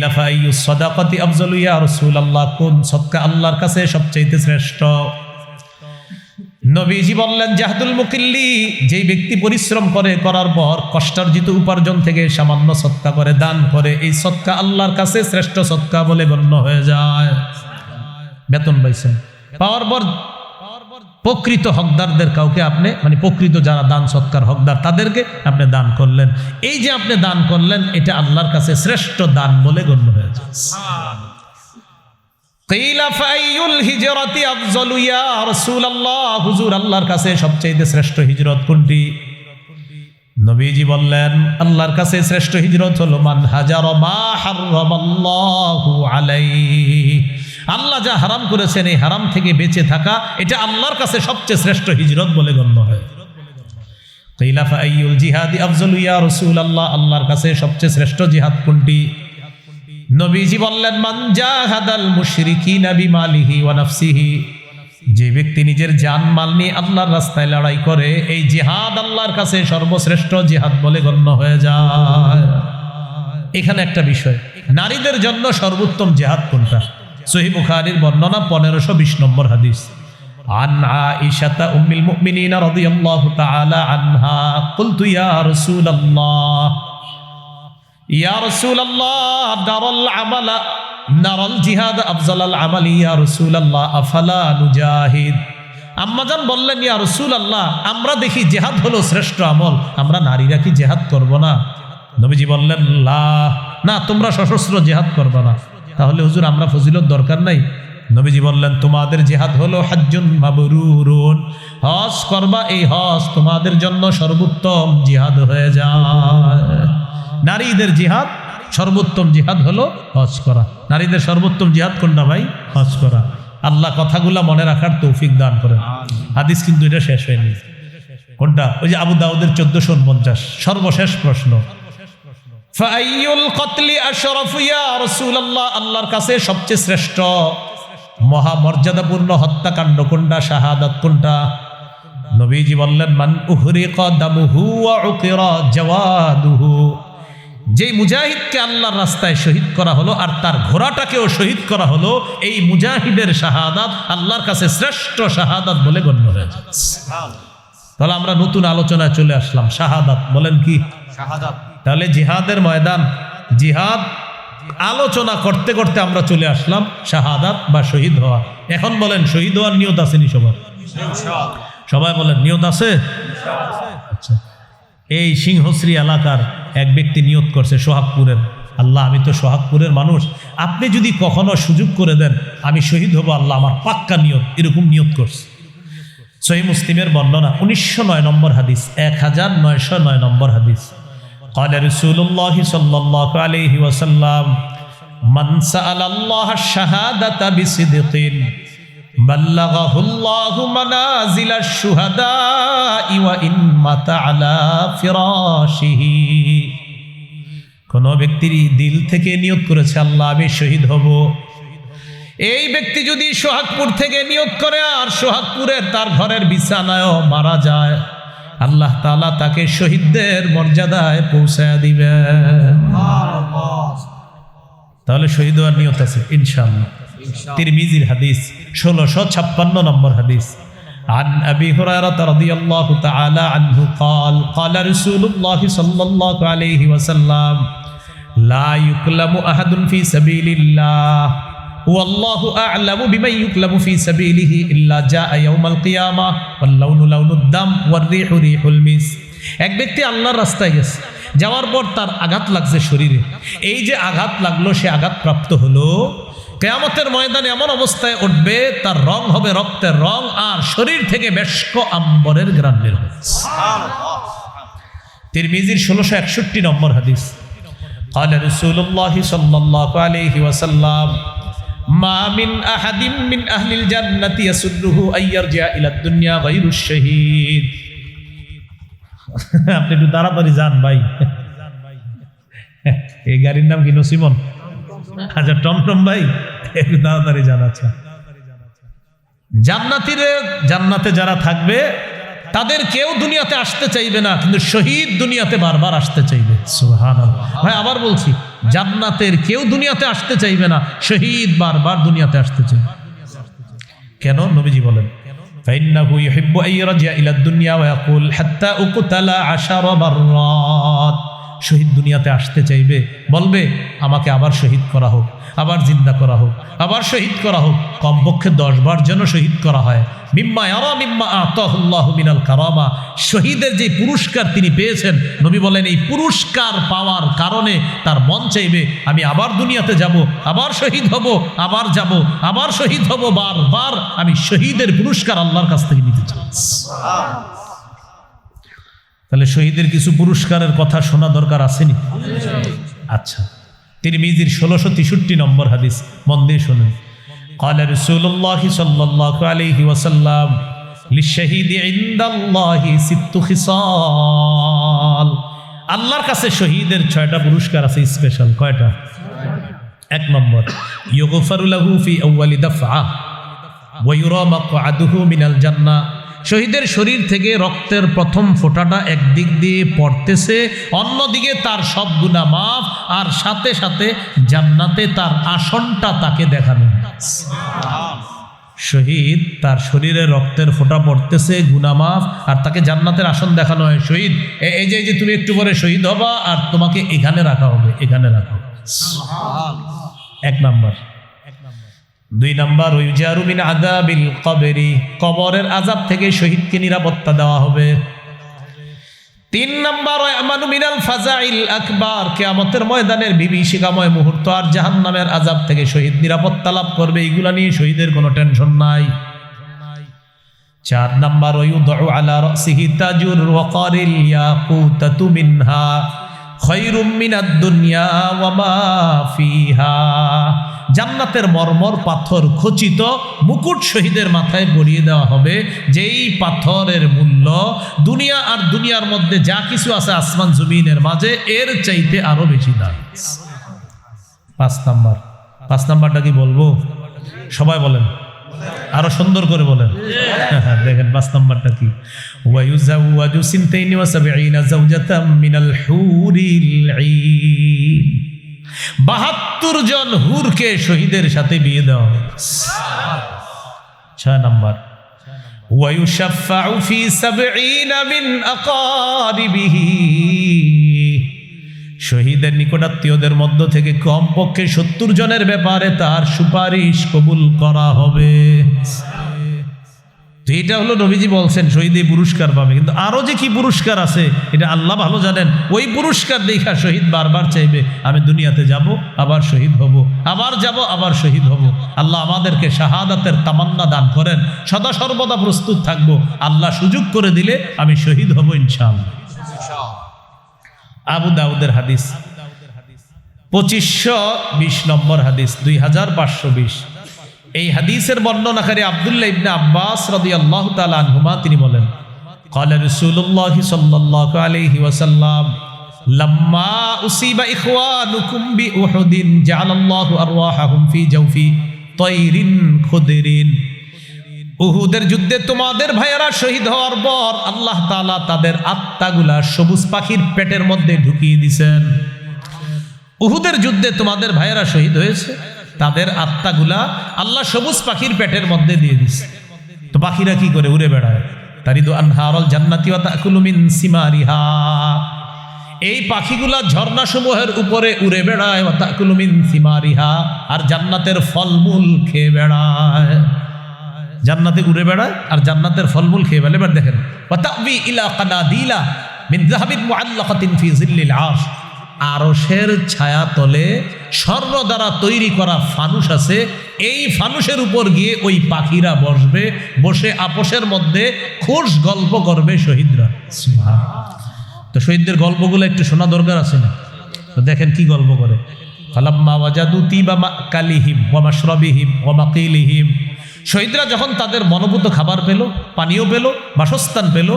কিলা ফাইয়ুস সাদাকাতি আফজালু ইয়া রাসূলুল্লাহ, কোন সদকা আল্লাহর কাছে সবচেয়ে শ্রেষ্ঠ? নবীজি বললেন জাহদুল মুকিল্লি, যেই ব্যক্তি পরিশ্রম করে, করার পর কষ্টার্জিত উপার্জন থেকে সামান্য সদকা করে, দান করে, এই সদকা আল্লাহর কাছে শ্রেষ্ঠ সদকা বলে গণ্য হয়ে যায়। বেতন পাইছেন, পাওয়ার পর প্রকৃত হকদারদের কাউকে আপনি, মানে প্রকৃত যারা দান সৎকার হকদার, তাদেরকে আপনি দান করলেন। এই যে আপনি দান করলেন, এটা আল্লাহর কাছে শ্রেষ্ঠ দান বলে গণ্য হয়ে যায়। কিলা ফাইয়ুল হিজরাতি আফজালু ইয়া রাসূলুল্লাহ, হুজুর আল্লাহর কাছে সবচেয়ে শ্রেষ্ঠ হিজরত কোনটি? নবীজি বললেন আল্লাহর কাছে শ্রেষ্ঠ হিজরত হলো মান হাজারা মা হারামাল্লাহু আলাইহি, আল্লাহ যা হারাম করেছেন এই হারাম থেকে বেঁচে থাকা, এটা আল্লাহর কাছে সবচেয়ে শ্রেষ্ঠ হিজরত বলে গণ্য হয়। কিলা ফাইয়ুল জিহাদি আফজালু ইয়া রাসূলুল্লাহ, আল্লাহর কাছে সবচেয়ে শ্রেষ্ঠ জিহাদ কোনটি? নবীজি বললেন মান জাহাদাল মুশরিকিনা বিমালিহি ওয়া নাফসিহি, যে ব্যক্তি নিজের জান মাল নিয়ে আল্লাহর রাস্তায় লড়াই করে, এই জিহাদ আল্লাহর কাছে সর্বশ্রেষ্ঠ জিহাদ বলে গণ্য হয়ে যায়। এখানে একটা বিষয়, নারীদের জন্য সর্বোত্তম জিহাদ কোনটা? সহিহ বুখারীর বর্ণনা 1520 নম্বর হাদিস। আন আয়েশা উম্মুল মুমিনিন রাদিয়াল্লাহু তাআলা আনহা কুলতু ইয়া রাসূলুল্লাহ, ইয়া রাসূলুল্লাহ নারাল আমালা নারাল জিহাদ আফজালাল আমালি ইয়া রাসূলুল্লাহ আফালা নুজাহিদ। আম্মাজান বললেন ইয়া রাসূলুল্লাহ, আমরা দেখি জিহাদ হলো শ্রেষ্ঠ আমল, আমরা নারীরা কি জিহাদ করব না? নবীজি বললেন লা, না তোমরা সশস্ত্র জিহাদ করবে না। তাহলে হুজুর আমরা ফজিলত দরকার নাই? নবীজি বললেন তোমাদের জিহাদ হলো হাজ্জুন মাবরুরুন, হজ করবা, এই হজ তোমাদের জন্য সর্বোত্তম জিহাদ হয়ে যায়। নারীদের জিহাদ সর্বোত্তম জিহাদ হলো হজ করা। নারীদের সর্বোত্তম জিহাদ কোনটা ভাই? হজ করা। আল্লাহ কথাগুলা মনে রাখার তৌফিক দান করেন। হাদিস কিন্তু এটা শেষ হয়নি। কোনটা? ওই যে আবু দাউদের 1449, সর্বশেষ প্রশ্ন, ফাইয়ুল কতলি আশরাফু ইয়া রাসূলুল্লাহ, আল্লাহর কাছে সবচেয়ে শ্রেষ্ঠ মহামর্যাদাপূর্ণ হত্যাকাণ্ড কোনটা, শাহাদাত কোনটা? নবীজি বললেন মান উহরিকা দামুহু ওয়া উকিরা জাওয়াদুহু, যেই মুজাহিদকে আল্লাহর রাস্তায় শহীদ করা হলো আর তার ঘোড়াটাকেও শহীদ করা হলো, এই মুজাহিদের শাহাদাত আল্লাহর কাছে শ্রেষ্ঠ শাহাদাত বলে গণ্য হয়েছে। তাহলে আমরা নতুন আলোচনায় চলে আসলাম, শাহাদাত বলেন কি? শাহাদাত। তাহলে জিহাদের ময়দান, জিহাদ আলোচনা করতে করতে আমরা চলে আসলাম শাহাদাত বা শহীদ হওয়া। এখন বলেন শহীদ হওয়ার নিয়ত আসেনি সবার? সবাই বলেন নিয়ত আছে? আচ্ছা, এই সিংহশ্রী এলাকার এক ব্যক্তি নিয়ত করছে সোহাগপুরের, আল্লাহ আমি তো সোহাগপুরের মানুষ, আপনি যদি কখনো সুযোগ করে দেন আমি শহীদ হব, আল্লাহ আমার পাক্কা নিয়ত, এরকম নিয়ত করছে। সহিহ মুসলিমের বর্ণনা 1909 নম্বর হাদিস, 1909 নম্বর হাদিস। قال رسول الله صلى الله عليه وسلم من سأل الله الشهادة بصدق بلغه الله منازل الشهداء وإن مات على فراشه। কোন ব্যক্তি দিল থেকে নিয়ত করেছে আল্লাহ আমি শহীদ হব, এই ব্যক্তি যদি সোহাগপুর থেকে নিয়ত করে আর সোহাগপুরের তার ঘরের বিছানায়ও মারা যায়, আল্লাহ তাআলা তাকে শহীদদের মর্যাদায় পৌঁছায়া দিবেন। তাহলে শহীদ হওয়ার নিয়ত আছে ইনশাআল্লাহ। তিরমিজির হাদিস 1656 নম্বর হাদিস। عن أبي هريرة رضي الله تعالى عنه قال قال رسول الله صلى الله عليه وسلم لا يكلم أحد في سبيل الله والله أعلم بمن يكلم في سبيله إلا جاء يوم القيامة واللون لون الدم والريح ريح المسك। এক ব্যক্তি আল্লাহর রাস্তায় গেছে, যাওয়ার পর তার আঘাত লাগছে শরীরে, এই যে আঘাত লাগলো সে আঘাত প্রাপ্ত হলো, কিয়ামতের ময়দানে এমন অবস্থায় উঠবে তার রং হবে রক্তের রং আর শরীর থেকে মেশক আম্বরের ঘ্রাণ বের হবে। সুবহানাল্লাহ। তিরমিজির 1661 নম্বর হাদিস। قال رسول الله صلى الله عليه وسلم ما من أحد من أهل الجنة يسره أن يرجع إلى الدنيا غير الشهيد। আপনি একটু তাড়াতাড়ি যান ভাই, এই গাড়ির নাম কি নসিমন? আচ্ছা টমটম ভাই একটু তাড়াতাড়ি যান। আচ্ছা, জান্নাতে যারা থাকবে তাদের কেউ দুনিয়াতে আসতে চাইবে না, কিন্তু শহীদ দুনিয়াতে বারবার আসতে চাইবে। সুবহানাল্লাহ। ভাই আবার বলছি, জান্নাতের কেউ দুনিয়াতে আসতে চাইবে না, শহীদ বারবার দুনিয়াতে আসতে চাইবে। কেন? নবীজি বলেন ফাইন্নাহু ইউহিব্বু আন ইয়ারজি'a ইলা দুনিয়া ওয়া ইয়াকুল হাত্তা উকতালা 10 মাররাত। শহীদ দুনিয়াতে আসতে চাইবে, বলবে আমাকে আবার শহীদ করা হোক, আবার জিন্দা করা হোক, আবার শহীদ করা হোক, কমপক্ষে 10 বার যেন শহীদ করা হয়। মিম্মা ইয়ারা মিম্মা আতাহুল্লাহু মিনাল কারামা। শহীদের যে পুরস্কার তিনি পেয়েছেন, নবী বলেন এই পুরস্কার পাওয়ার কারণে তার মন চাইবে আমি আবার দুনিয়াতে যাব, আবার শহীদ হব, আবার যাব, আবার শহীদ হব, বারবার আমি শহীদের পুরস্কার আল্লাহর কাছ থেকে নিতে চাই। তাহলে শহীদের কিছু পুরস্কারের কথা শোনা দরকার আসেনি? আচ্ছা, তিরমিজির 1663 নম্বর হাদিস, মন দিয়ে শুনুন। قال رسول الله صلى الله عليه وسلم للشهيد عند الله 6 خصال। আল্লাহর কাছে শহীদের 6টা পুরস্কার আছে স্পেশাল। কয়টা? 1 নম্বর, ইউগফারু লাহু ফি আউয়ালি দাফআ ওয়া ইউরা মাকআদুহু মিনাল জান্নাহ। শহীদের শরীর থেকে রক্তের প্রথম ফোঁটাটা একদিক দিয়ে পড়তেছে, অন্যদিকে তার সব গুনাহ মাফ, আর সাথে সাথে জান্নাতে তার আসনটা তাকে দেখানো। শহীদ তার শরীরে রক্তের ফোঁটা পড়তেছে, গুনাহ মাফ, আর তাকে জান্নাতের আসন দেখানো হয়। শহীদ এই যে তুমি একটু পরে শহীদ হবা, আর তোমাকে এখানে রাখা হবে, এখানে রাখা হবে। 1 নম্বর। 2 নম্বর, ওয়াইজারু মিন আযাবিল কবরি। কবরের আযাব থেকে শহীদকে নিরাপত্তা দেওয়া হবে। 3 নম্বর, আমানু মিনাল ফাজাইল আকবার। কিয়ামতের ময়দানের বিভীষিকাময় মুহূর্ত আর জাহান্নামের আযাব থেকে শহীদ নিরাপত্তা লাভ করবে। এগুলা নিয়ে শহীদের কোনো টেনশন নাই। 4 নম্বর, ওয়ায়ুদউ আলা রাসিহি তাজুর ওয়াকারিল ইয়াকুতাতু মিনহা খায়রুম মিনাদ দুনিয়া ওয়া মা ফিহা। জান্নাতের মরমর পাথর খচিত মুকুট শহীদের মাথায় পরিয়ে দেওয়া হবে, যেই পাথরের মূল্য দুনিয়া আর দুনিয়ার মধ্যে যা কিছু আছে আসমান জমিনের মাঝে এর চাইতে আরো বেশি দাম। 5 নম্বর। 5 নম্বরটা কি বলবো? সবাই বলেন, আরো সুন্দর করে বলেন। দেখেন 5 নম্বরটা কি? ওয়ায়ুজাওয়াজু সিনতাইনি ওয়া সাবঈনা যাওজাতাম মিনাল হুরিল ঈন। 72 জন হুরকে শহীদের সাথে বিয়ে দেওয়া। 6 নম্বর, ওয়ায়ুশাফাউ ফি 70 মিন আকারিবিহি। শহীদের নিকটাত্মীয়দের মধ্য থেকে কমপক্ষে 70 জনের ব্যাপারে তার সুপারিশ কবুল করা হবে। তো এটা হলো নবীজি বলছেন শহীদ এই পুরস্কার পাবে, কিন্তু আরো যে কি পুরস্কার আছে এটা আল্লাহ ভালো জানেন। ওই পুরস্কার দেখা শহীদ বারবার চাইবে আমি দুনিয়াতে যাব, আবার শহীদ হব, আবার যাব, আবার শহীদ হব। আল্লাহ আমাদেরকে শাহাদাতের তামান্না দান করেন, সদা সর্বদা প্রস্তুত থাকবো। আল্লাহ সুযোগ করে দিলে আমি শহীদ হব ইনশাআল্লাহ। আবু দাউদের হাদিস 2520 নম্বর হাদিস, 2520। এই হাদিসের বর্ণনাকারী আব্দুল্লাহ ইবনে আব্বাস রাদিয়াল্লাহু তাআলা আনহুমা তিনি বলেন, ক্বালা রাসূলুল্লাহ সাল্লাল্লাহু আলাইহি ওয়াসাল্লাম লাম্মা উসিবা ইখওয়ানুকুম বিউহুদিন জাআলাল্লাহু আরওয়াহাহুম ফি জাওফি তায়রিন খুদরিন। উহুদের যুদ্ধে তোমাদের ভাইয়েরা শহীদ হওয়ার পর আল্লাহ তাআলা তাদের আত্মাগুলা সবুজ পাখির পেটের মধ্যে ঢুকিয়ে দিয়েছেন। উহুদের যুদ্ধে তোমাদের ভাইয়েরা শহীদ হয়েছে, তাদের আত্মাগুলা আল্লাহ সবুজ পাখির পেটের মধ্যে দিয়ে দিছে। তো পাখিরা কি করে? উড়ে বেড়ায়। তারিদু আনহারুল জান্নাতি ওয়া তাকুলু মিন সিমারিহা। এই পাখিগুলা ঝর্ণা সমূহের উপরে উড়ে বেড়ায়, ওয়া তাকুলু মিন সিমারিহা, আর জান্নাতের ফলমূল খেয়ে বেড়ায়। জান্নাতে উড়ে বেড়ায় আর জান্নাতের ফলমূল খেয়ে বেড়ায়। এবার দেখেন, ওয়া তাবি ইলা কানাদিলা মিন যাহাবিন মুআল্লাকাতিন ফি জিল্লিল আরশ। আরশের ছায়া তলে স্বর্ণ দ্বারা তৈরি করা ফানুস আছে, এই ফানুসের উপর গিয়ে ওই পাখিরা বসবে, বসে আপোষের মধ্যে খোশ গল্প করবে শহীদরা। তো শহীদদের গল্পগুলো একটু শোনা দরকার আছে না? তো দেখেন কি গল্প করে। ফালাম্মা ওয়াজাদু তিবা মাকালিহিম ওয়া মাশরাবিহিম ওয়া মাকিলিহিম। শহীদরা যখন তাদের মনোভূত খাবার পেল, পানীয় পেল, বাসস্থান পেল,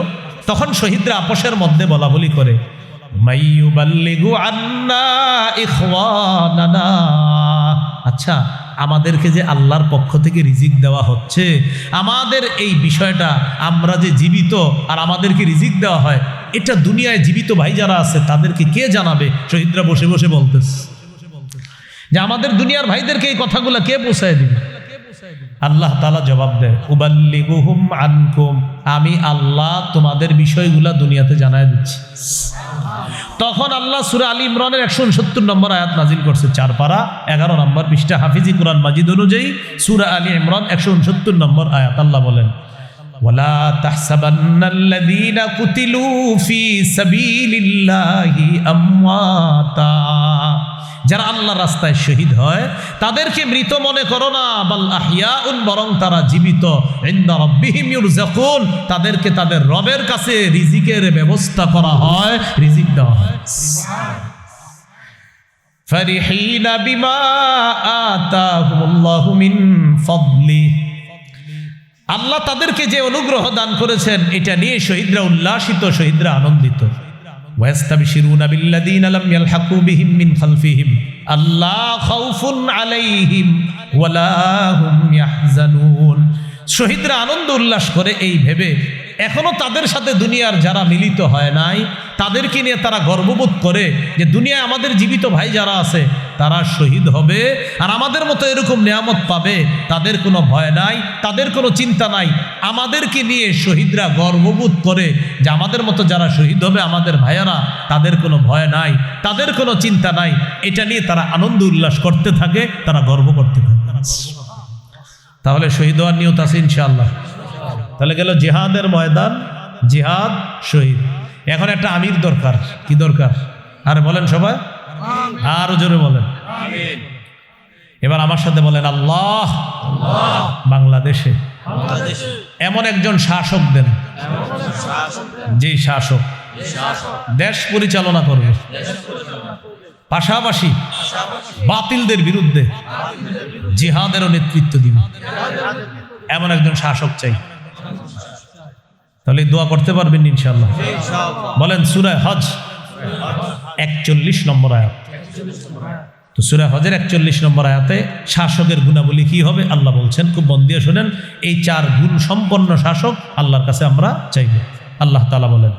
তখন শহীদরা আপোষের মধ্যে বলা বলি করে, মাইয়ুবাল্লিগু আন্না ইখওয়ানানা। আচ্ছা, আমাদেরকে যে আল্লাহর পক্ষ থেকে রিজিক দেওয়া হচ্ছে, আমাদের এই বিষয়টা, আমরা যে জীবিত আর আমাদেরকে রিজিক দেওয়া হয়, এটা দুনিয়ায় জীবিত ভাই যারা আছে তাদেরকে কে জানাবে? শহীদরা বসে বসে বলতেছে। যে আমাদের দুনিয়ার ভাইদেরকে এই কথাগুলো কে পৌঁছায় দিবে? আল্লাহ তাআলা জবাব দেয়, উবাল্লিগুহুম আনকুম, আমি আল্লাহ তোমাদের বিষয়গুলা দুনিয়াতে জানায় দিচ্ছি। তখন আল্লাহ সূরা আলী ইমরানের 169 নম্বর আয়াত নাজিল করছে, 4 পারা 11 নম্বর পৃষ্ঠা, হাফিজি কুরআন মাজিদ অনুযায়ী সূরা আলী ইমরান 169 নম্বর আয়াত। আল্লাহ বলেন, ওয়ালা তাহসাবান্নাল্লাযীনা কুতিলু ফী সাবিলিল্লাহি আমওয়াতা, যারা আল্লাহর রাস্তায় শহীদ হয় তাদেরকে মৃত মনে করো না, বাল আহইয়াউন, বরং তারা জীবিত, ইনদা রাব্বিহিম ইউরযাকুন, তাদেরকে তাদের রবের কাছে রিজিকের ব্যবস্থা করা হয়, রিজিক দেওয়া হয়। ফারিহিনা বিমা আতাহুমুল্লাহু মিন ফাদলি, আল্লাহ তাদেরকে যে অনুগ্রহ দান করেছেন এটা নিয়ে শহীদরা উল্লাসিত, শহীদরা আনন্দিত। ওয়াস্তাবশিরুনা বিল্লাযীনা লাম ইয়ালহাকু বিহিম মিন খালফিহিম আল্লা খাউফুন আলাইহিম ওয়ালা হুম ইয়াহজানুন, শহীদরা আনন্দ উল্লাস করে এই ভেবে এখনো তাদের সাথে দুনিয়ার যারা মিলিত হয় নাই তাদেরকে নিয়ে তারা গর্ববোধ করে যে দুনিয়ায় আমাদের জীবিত ভাই যারা আছে তারা শহীদ হবে আর আমাদের মতো এরকম নিয়ামত পাবে, তাদের কোনো ভয় নাই, তাদের কোনো চিন্তা নাই। আমাদেরকে নিয়ে শহীদরা গর্ববোধ করে যে আমাদের মতো যারা শহীদ হবে আমাদের ভাইয়ারা, তাদের কোনো ভয় নাই, তাদের কোনো চিন্তা নাই। এটা নিয়ে তারা আনন্দ উল্লাস করতে থাকে, তারা গর্ব করতে থাকে। তাহলে শহীদ হওয়ার নিয়ত আছে ইনশাআল্লাহ। তাহলে গেল জিহাদের ময়দান, জিহাদ, শহীদ। এখন একটা আমির দরকার। কি দরকার? আরে বলেন সবাই, আরো জোরে বলেন। এবার আমার সাথে বলেন, আল্লাহ বাংলাদেশে এমন একজন শাসক দেন, যে শাসক দেশ পরিচালনা করবে, পাশাপাশি বাতিলদের বিরুদ্ধে জিহাদেরও নেতৃত্ব দিবে, এমন একজন শাসক চাই। তাহলে দোয়া করতে পারবেন ইনশাআল্লাহ। বলেন সূরা হজ 41 নম্বর আয়াত। তো সূরা হজের 41 নম্বর আয়াতে শাসকের গুণাবলী কি হবে আল্লাহ বলছেন, খুব মন দিয়ে শোনেন। এই 4 গুণ সম্পন্ন শাসক আল্লাহর কাছে আমরা চাইব। আল্লাহ তাআলা বলেন,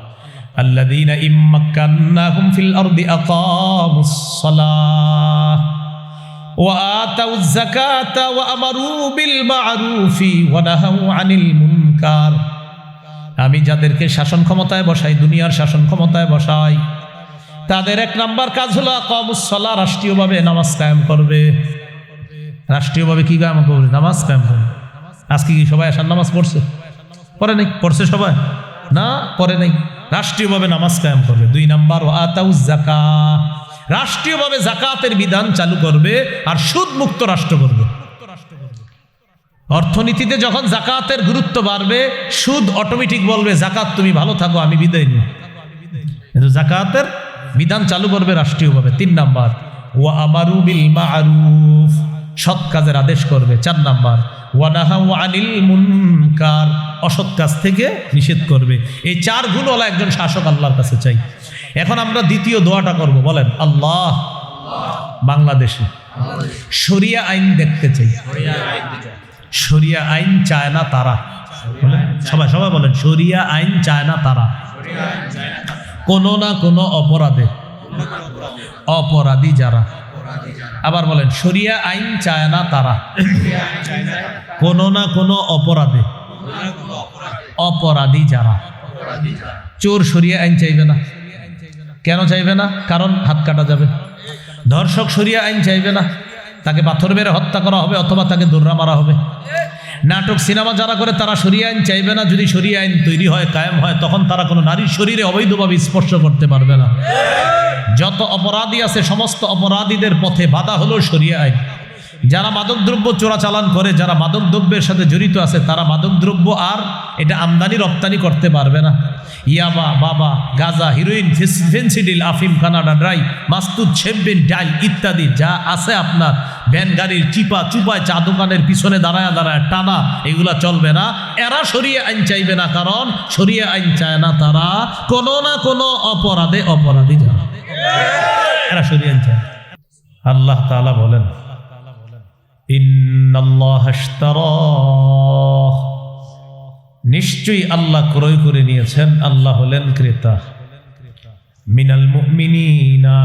আল্লাযীনা ইম্মাক্কান্নাহুম ফিল আরদি আকামুস সালাহ ওয়া আতাউয যাকাতা ওয়া আমারু বিল মা'রুফি ওয়া নাহাউ আনিল মুনকার, আমি যাদেরকে শাসন ক্ষমতায় বসাই, দুনিয়ার শাসন ক্ষমতায় বসাই, তাদের 1 নাম্বার কাজ হলো আকামুস সালাহ, রাষ্ট্রীয়ভাবে নামাজ কায়েম করবে। রাষ্ট্রীয়ভাবে কি কায়েম করবে? নামাজ কায়েম করবে। আজকে কি সবাই আসার নামাজ পড়ছে? পড়ে নাই? পড়ছে সবাই? না, পড়ে নাই। রাষ্ট্রীয়ভাবে নামাজ কায়েম করবে। 2 নাম্বার ওয়া আতাউয যাকাত, রাষ্ট্রীয়ভাবে যাকাতের বিধান চালু করবে আর সুদ মুক্ত রাষ্ট্র করবে। অর্থনীতিতে যখন যাকাতের গুরুত্ব বাড়বে, সুদ অটোমেটিক বলবে যাকাত তুমি ভালো থাকো, আমি বিদায় নিই। কিন্তু যাকাতের বিধান চালু করবে রাষ্ট্রীয়ভাবে। 3 নাম্বার ওয়া আমারু বিল মা'রুফ, সৎ কাজের আদেশ করবে। 4 নাম্বার ওয়া নাহাউ আনিল মুনকার, অসৎ কাজ থেকে নিষেধ করবে। এই 4 গুণওয়ালা একজন শাসক আল্লাহর কাছে চাই। এখন আমরা দ্বিতীয় দোয়াটা করব। বলেন, আল্লাহ বাংলাদেশে শরিয়া আইন দেখতে চাই। শরিয়া আইন চায় না তারা, সবাই সবাই বলেন, শরিয়া আইন চায় না তারা কোনো না কোনো অপরাধে, অপরাধী যারা। আবার বলেন, শরিয়া আইন চায় না তারা কোনো না কোনো অপরাধে, অপরাধী যারা। চোর শরিয়া আইন চাইবে না। কেন চাইবে না? কারণ হাত কাটা যাবে। ধর্ষক শরিয়া আইন চাইবে না, তাকে পাথর মেরে হত্যা করা হবে অথবা তাকে দৌড়া মারা হবে। নাটক সিনেমা যারা করে তারা শরিয়া আইন চাইবে না। যদি শরিয়া আইন তৈরি হয়, কায়েম হয়, তখন তারা কোনো নারীর শরীরে অবৈধভাবে স্পর্শ করতে পারবে না। যত অপরাধী আছে সমস্ত অপরাধীদের পথে বাধা হলো শরিয়া আইন। যারা মাদকদ্রব্য চোরাচালান করে, যারা মাদকদ্রব্যের সাথে জড়িত আছে, তারা মাদকদ্রব্য আর এটা আমদানি রপ্তানি করতে পারবে না। ইয়াবা, বাবা, গাঁজা, হিরোইন, ফেন্সিডিল, আফিম, কানাডা ড্রাই, মাস্তুদ, শেম্পেন, ডাইল ইত্যাদি যা আছে আপনার, ভ্যান গাড়ির চিপা চুপায়, চা দোকানের পিছনে দাঁড়ায় দাঁড়ায় টানা, এগুলা চলবে না। এরা শরিয়া আইন চাইবে না, কারণ শরিয়া আইন চায় না তারা কোনো না কোনো অপরাধে অপরাধী যারা, এরা শরিয়া আইন চায়। আল্লাহ তাআলা বলেন, ইন্নাল্লাহা ইশতারা, নিশ্চয়ই আল্লাহ ক্রয় করে নিয়েছেন, আল্লাহ হলেন ক্রেতা। মিনাল মুমিনিনা,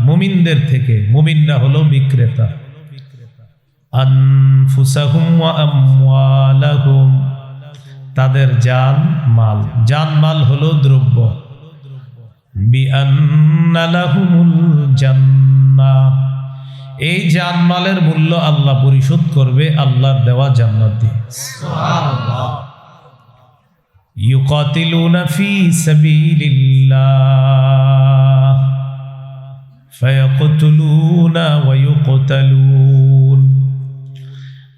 মুমিনদের থেকে, মুমিনরা হলো বিক্রেতা, আনফুসাহুম ওয়া আমওয়ালাহুম, তাদের জান মাল হলো দ্রব্য, বিআন্না লাহুমুল জান্নাহ, এই জানমালের মূল্য আল্লাহ পরিশোধ করবে আল্লাহর দেওয়া জান্নাত দিয়ে। সুবহানাল্লাহ। ইউকাতিলুনা ফি সাবিলিল্লাহ ফায়াকতুলুনা ওয়া ইউকতালুন,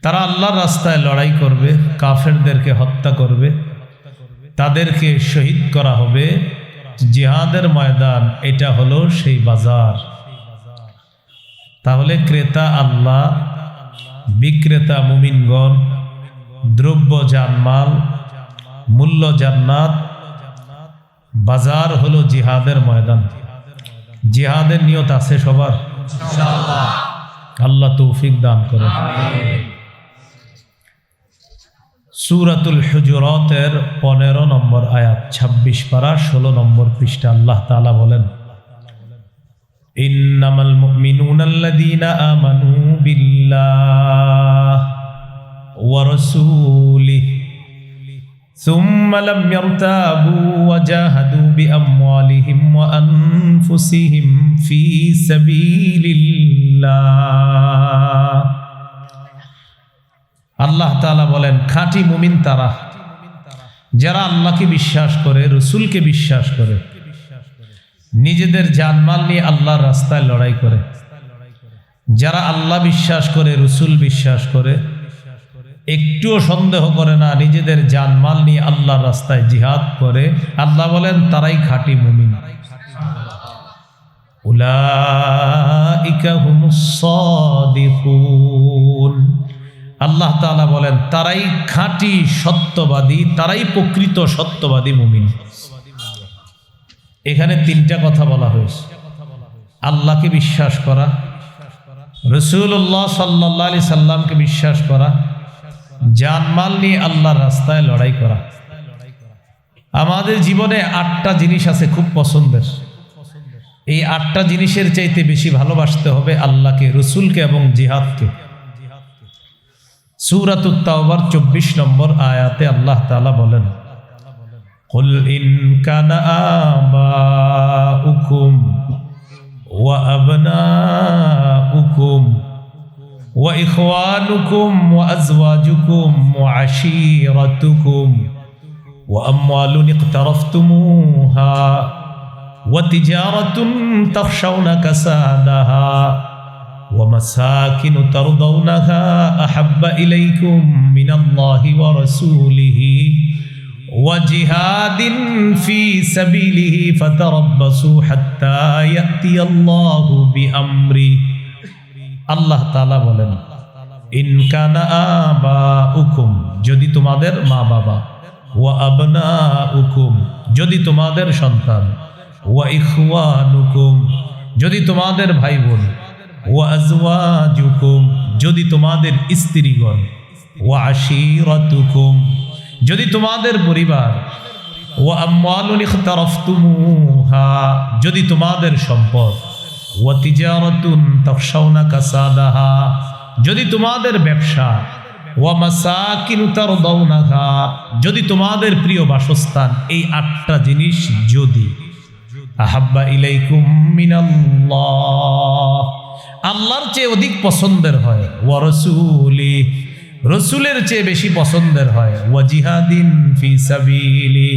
তারা আল্লাহর রাস্তায় লড়াই করবে, কাফেরদেরকে হত্যা করবে, তাদেরকে শহীদ করা হবে। জিহাদের ময়দান এটা হলো সেই বাজার। তাহলে ক্রেতা আল্লাহ, বিক্রেতা মুমিনগণ, দ্রব্য জানমাল, মূল্য জান্নাত, বাজার হলো জিহাদের ময়দান। জিহাদের নিয়ত আছে সবার ইনশাআল্লাহ। আল্লাহ তৌফিক দান করেন। সূরাতুল হুজুরাতের 15 নম্বর আয়াত, 26 পারা 16 নম্বর পৃষ্ঠা। আল্লাহ তাআলা বলেন, ইন্নামাল মুমিনুনাল্লাযীনা আমানু বিল্লাহি ওয়া রাসূলিহি সুম্মা লাম ইয়ারতাবু ওয়া জাহাদু বিআমওয়ালিহিম ওয়া আনফুসিহিম ফি সাবিলিল্লাহ। আল্লাহ তাআলা বলেন, খাঁটি মুমিন তারা যারা আল্লাহকে বিশ্বাস করে, রসুলকে বিশ্বাস করে, নিজেদের জানমাল নিয়ে আল্লাহর রাস্তায় লড়াই করে। যারা আল্লাহ বিশ্বাস করে, রসুল বিশ্বাস করে, একটুও সন্দেহ করে না, নিজেদের জানমাল নিয়ে আল্লাহর রাস্তায় জিহাদ করে, আল্লাহ বলেন তারাই খাঁটি মুমিন। উলাইকা হুমুস সাদিকুন, আল্লাহ তাআলা বলেন তারাই খাঁটি সত্যবাদী, তারাই প্রকৃত সত্যবাদী মুমিন। এখানে 3টা কথা বলা হয়েছে। আল্লাহকে বিশ্বাস করা, রাসূলুল্লাহ সাল্লাল্লাহু আলাইহি সাল্লামকে বিশ্বাস করা, জানমাল নিয়ে আল্লাহর রাস্তায় লড়াই করা। আমাদের জীবনে 8টা জিনিস আছে খুব পছন্দের। এই 8টা জিনিসের চাইতে বেশি ভালোবাসতে হবে আল্লাহকে, রসুলকে এবং জিহাদকে। সূরাতুত তাওবার 24 নম্বর আয়াতে আল্লাহ তাআলা বলেন, কুল ইন কানা আবাউকুম ওয়া আবনাউকুম ওয়া ইখওয়ানুকুম ওয়া আজওয়াজুকুম ওয়া আশীরাতুকুম ওয়া আমওয়ালুন ইকতারাফতুমুহা ওয়া তিজারাতুন তাখশাউনা কাসাদাহা ومساكن ترضونها أحب إليكم من الله ورسوله وجهاد في سبيله فتربصوا حتى يأتي الله بأمره। আল্লাহ তাআলা বলেন, ইন কানা আবাউকুম, যদি তোমাদের মা বাবা, ওয়া আবনাউকুম, যদি তোমাদের সন্তান, ওয়া ইখওয়ানুকুম, যদি তোমাদের ভাই বোন, ওয়া আজওয়াজুকুম, যদি তোমাদের স্ত্রীগণ, ওয়া আশীরাতুকুম, যদি তোমাদের পরিবার, ওয়া আমওয়ালুন ইখতারাফতুমুহা, যদি তোমাদের সম্পদ, ওয়া তিজারাতুন তাখশাউনা কাসাদাহা, যদি তোমাদের ব্যবসা, ওয়া মাসাকিন তারদাউনাহা, যদি তোমাদের প্রিয় বাসস্থান। এই 8টা জিনিস যদি আহাব্বা ইলাইকুম মিনাল্লাহ, আল্লাহর চেয়ে অধিক পছন্দের হয়, ওয়া রাসূলি, রসুলের চেয়ে বেশি পছন্দের হয়, ওয়া জিহাদিন ফি সাবিলি,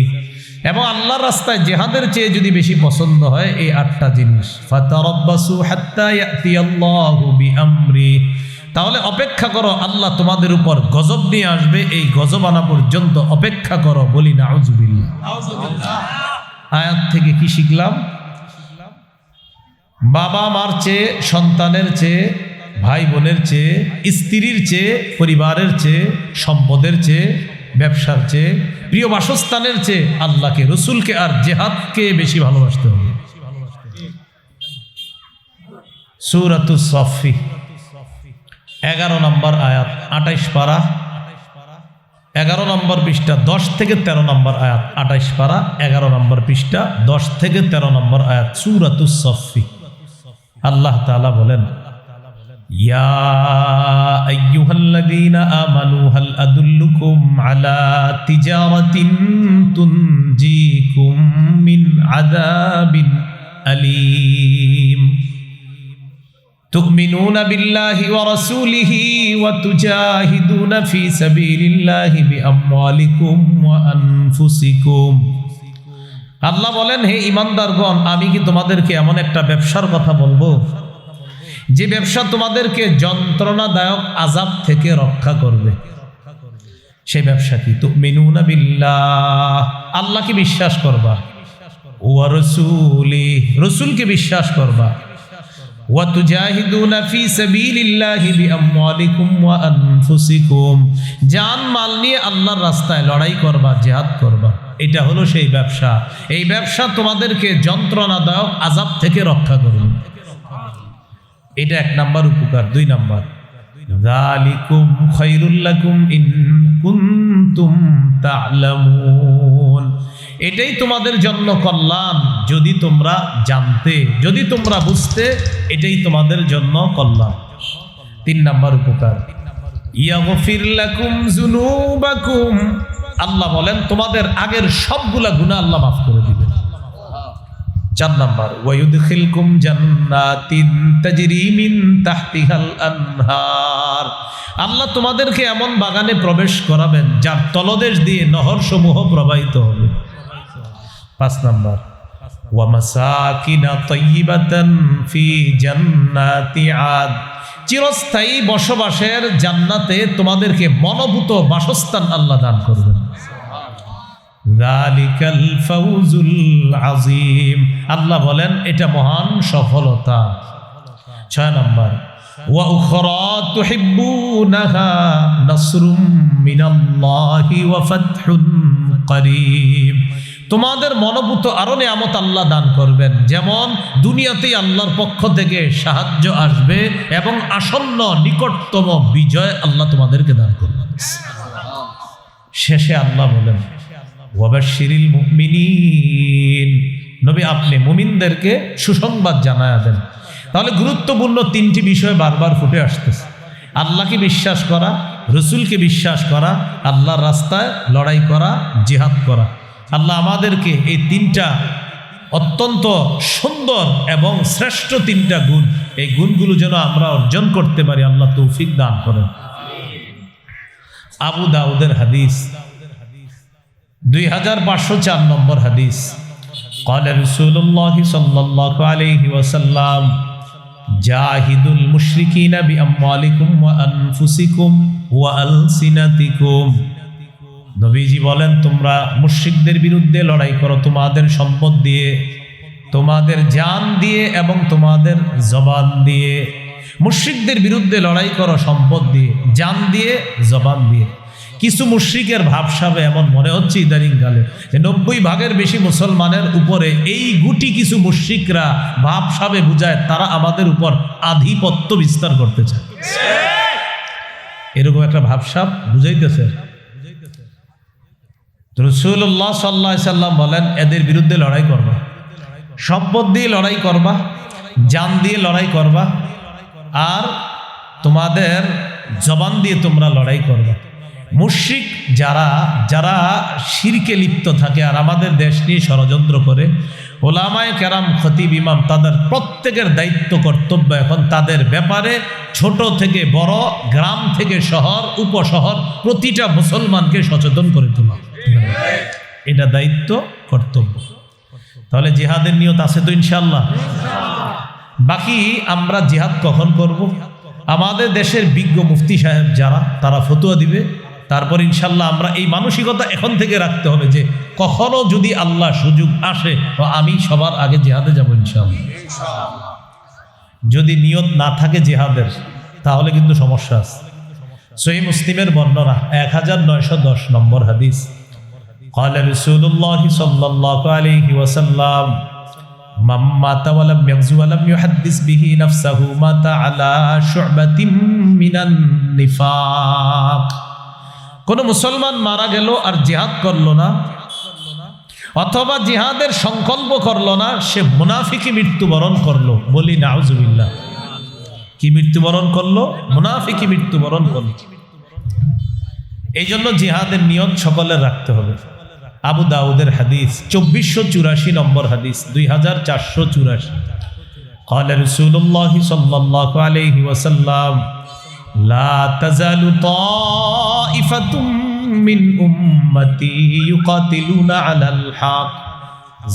এবং আল্লাহর রাস্তায় জিহাদের চেয়ে যদি বেশি পছন্দ হয় এই 8টা জিনিস, ফাতারাব্বাসু হাত্তা ইয়াতিয়াল্লাহু বিআমরি, তাহলে অপেক্ষা করো, আল্লাহ তোমাদের উপর গজব নিয়ে আসবে, এই গজব আনা পর্যন্ত অপেক্ষা করো। বলি নাউযুবিল্লাহ। আয়াত থেকে কি শিখলাম? বাবা মার চেয়ে, সন্তানের চেয়ে, ভাই বোনের চেয়ে, স্ত্রীর চেয়ে, পরিবারের চেয়ে, সম্পদের চেয়ে, ব্যবসার চেয়ে, প্রিয় বাসস্থানের চেয়ে আল্লাহকে, রসুলকে আর জিহাদকে বেশি ভালোবাসতে হবে। সূরাতুস সাফফি 11 নম্বর আয়াত, 28 পারা 11 নম্বর পৃষ্ঠা 10 থেকে 13 নম্বর আয়াত, 28 পারা 11 নম্বর পৃষ্ঠা 10 থেকে 13 নম্বর আয়াত, সূরাতুস সফফি। আল্লাহ তাআলা বলেন, ইয়া আইয়ুহাল্লাযীনা আমানু হাল আদুল্লুকুম আলা তিজারাতিন তুনজিকুম মিন আযাবিন আলীম তুমিনুনা বিল্লাহি ওয়া রাসূলিহি ওয়া তুজাহিদুনা ফি সাবিলিল্লাহি বিআমওয়ালিকুম ওয়া আনফুসিকুম। আল্লাহ বলেন, হে ঈমানদারগণ, আমি কি তোমাদেরকে এমন একটা ব্যবসার কথা বলবো যে ব্যবসা তোমাদেরকে যন্ত্রণাদায়ক আযাব থেকে রক্ষা করবে। সেই ব্যবসা কি? তুমিনুনা বিল্লাহ, আল্লাহকে বিশ্বাস করবা, ওয়া রাসূলিহি, রাসূলকে বিশ্বাস করবা, ওয়া তুজাহিদুনা ফি সাবিলিল্লাহি বিআমওয়ালিকুম ওয়া আনফুসিকুম, জান মাল নিয়ে আল্লাহর রাস্তায় লড়াই করবা, জিহাদ করবা। এটা হলো সেই ব্যবসা। এই ব্যবসা তোমাদেরকে যন্ত্রণাদায়ক আযাব থেকে রক্ষা করবে। এটা 1 নাম্বার উপকার। 2 নাম্বার, যালিকুম খায়রুল লাকুম ইন কুনতুম তা'লামুন, এটাই তোমাদের জন্য কল্যাণ যদি তোমরা জানতে, যদি তোমরা বুঝতে, এটাই তোমাদের জন্য কল্যাণ। 3 নাম্বার উপকার, ইয়াগফির লাকুম যুনুবাকুম, আল্লাহ বলেন তোমাদের আগের সবগুলা গুনাহ আল্লাহ মাফ করে দিবেন। 4 নাম্বার, ওয়ায়ুদখিলকুম জান্নাতিন তাজরি মিন তাহতিহাল আনহার, আল্লাহ তোমাদেরকে এমন বাগানে প্রবেশ করাবেন যার তলদেশ দিয়ে নহর সমূহ প্রবাহিত হবে। 5 নাম্বার, ওয়া মাসাকিনা তাইয়িবাতান ফি জান্নাতি আদ, চিরস্থায়ী বসবাসের জান্নাতে তোমাদেরকে মনোভূত বাসস্থান আল্লাহ দান করবেন। যালিকাল ফাউজুল আযীম, আল্লাহ বলেন এটা মহান সফলতা। 6 নাম্বার, ওয়া উখরা তুহিব্বুনাহা নাসরুম মিনাল্লাহি ওয়া ফাতহুন করিব, তোমাদের মনোভূত আরো নিয়ামত আল্লাহ দান করবেন, যেমন দুনিয়াতেই আল্লাহর পক্ষ থেকে সাহায্য আসবে এবং আসন্ন নিকটতম বিজয় আল্লাহ তোমাদেরকে দান করবেন। শেষে আল্লাহ বলেন, ওয়াবাশশিরিল মুমিনিন, নবী আপনি মুমিনদেরকে সুসংবাদ জানায়া দেন। তাহলে গুরুত্বপূর্ণ 3টি বিষয় বারবার ফুটে আসতেছে। আল্লাহকে বিশ্বাস করা, রসুলকে বিশ্বাস করা, আল্লাহর রাস্তায় লড়াই করা, জিহাদ করা। আল্লাহ আমাদেরকে এই 3টা অত্যন্ত সুন্দর এবং শ্রেষ্ঠ 3টা গুণ, এই গুণগুলো যেন আমরা অর্জন করতে পারি, আল্লাহ তৌফিক দান করেন। আবু দাউদের হাদিস 2504 নম্বর হাদিস, ক্বালা রাসূলুল্লাহি সাল্লাল্লাহু আলাইহি ওয়াসাল্লাম, জাহিদুল মুশরিকিনা বিআমওয়ালিকুম ওয়া আনফুসিকুম ওয়া আলসিনাতিকুম, নবীজি বলেন তোমরা মুশরিকদের বিরুদ্ধে লড়াই করো তোমাদের সম্পদ দিয়ে, তোমাদের জান দিয়ে এবং তোমাদের জবান দিয়ে। মুশরিকদের বিরুদ্ধে লড়াই করো সম্পদ দিয়ে, জান দিয়ে, জবান দিয়ে। কিছু মুশরিকের ভাবসাবে এমন মনে হচ্ছে ইদানিং কালে যে 90 ভাগের বেশি মুসলমানের উপরে এই গুটি কিছু মুশরিকরা ভাবসাবে বুঝায় তারা আমাদের উপর আধিপত্য বিস্তার করতে চায়। এরকম একটা ভাবসাব বুঝাইতেছে। রাসূলুল্লাহ সাল্লাল্লাহু আলাইহি সাল্লাম বলেন এদের বিরুদ্ধে লড়াই করবা, সম্পদ দিয়ে লড়াই করবা, জান দিয়ে লড়াই করবা, আর তোমাদের জবান দিয়ে তোমরা লড়াই করবা। মুশরিক যারা যারা শিরকে লিপ্ত থাকে আর আমাদের দেশ নিয়ে ষড়যন্ত্র করে, ওলামায়ে কেরাম, খতিব, ইমাম, তাদের প্রত্যেকের দায়িত্ব কর্তব্য এখন তাদের ব্যাপারে ছোট থেকে বড়, গ্রাম থেকে শহর, উপশহর প্রতিটা মুসলমানকে সচেতন করে তোলা। এটা দায়িত্ব কর্তব্য। তাহলে জিহাদের নিয়ত আছে তো ইনশাআল্লাহ। বাকি আমরা জিহাদ কখন করব? আমাদের দেশের বিজ্ঞ মুফতি সাহেব যারা, তারা ফতোয়া দিবে, তারপর ইনশাল্লাহ আমরা এই মানসিকতা এখন থেকে রাখতে হবে যে কখনো যদি আল্লাহ সুযোগ আসে তো আমি সবার আগে জিহাদে যাব ইনশাআল্লাহ। যদি নিয়ত না থাকে জিহাদের তাহলে কিন্তু সমস্যা আছে। সহিহ মুসলিমের বর্ণনা 1910 নম্বর হাদিস, ক্বালা রাসূলুল্লাহ সাল্লাল্লাহু আলাইহি ওয়াসাল্লাম, মান মাতা ওয়া লাম ইয়াগযু ওয়া লাম ইউহাদ্দিস বিহি নাফসাহু মাতা আলা শু'বাতিন মিনান নিফাক। কোন মুসলমান মারা গেল আর জিহাদ করলো না, অথবা জিহাদের সংকল্প করলো না, সে মুনাফিকি মৃত্যুবরণ করলো। বলি নাউজুবিল্লাহ। কি মৃত্যুবরণ করলো? মুনাফিকি মৃত্যুবরণ করলো। এই জন্য জিহাদের নিয়ত সকলের রাখতে হবে। আবু দাউদের হাদিস 2484 নম্বর হাদিস, 2484। قال رسول الله صلى الله عليه وسلم لا تزال طائفة من أمتي يقاتلون على الحق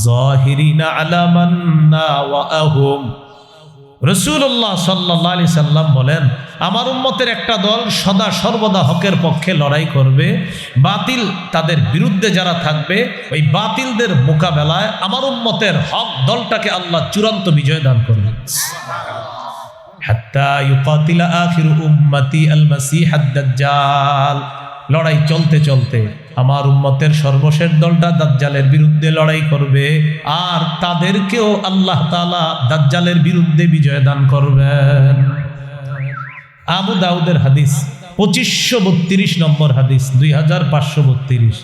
ظاهرين على من ناوأهم। রাসূলুল্লাহ সাল্লাল্লাহু আলাইহি সাল্লাম বলেন, আমার উম্মতের একটা দল সদা সর্বদা হকের পক্ষে লড়াই করবে, বাতিল তাদের বিরুদ্ধে যারা থাকবে ওই বাতিলদের মোকাবেলায় আমার উম্মতের হক দলটাকে আল্লাহ চূড়ান্ত বিজয় দান করবে। হাত্তা ইউকাতিলা আখিরু উম্মতি আল মাসিহ আদ-দাজ্জাল। লড়াই চলতে চলতে আমার উম্মতের সর্বশেষ দলটা দাজ্জালের বিরুদ্ধে লড়াই করবে, আর তাদেরকেও আল্লাহ তাআলা দাজ্জালের বিরুদ্ধে বিজয় দান করবেন। আবু দাউদের হাদিস 2532 নম্বর হাদিস, 2532।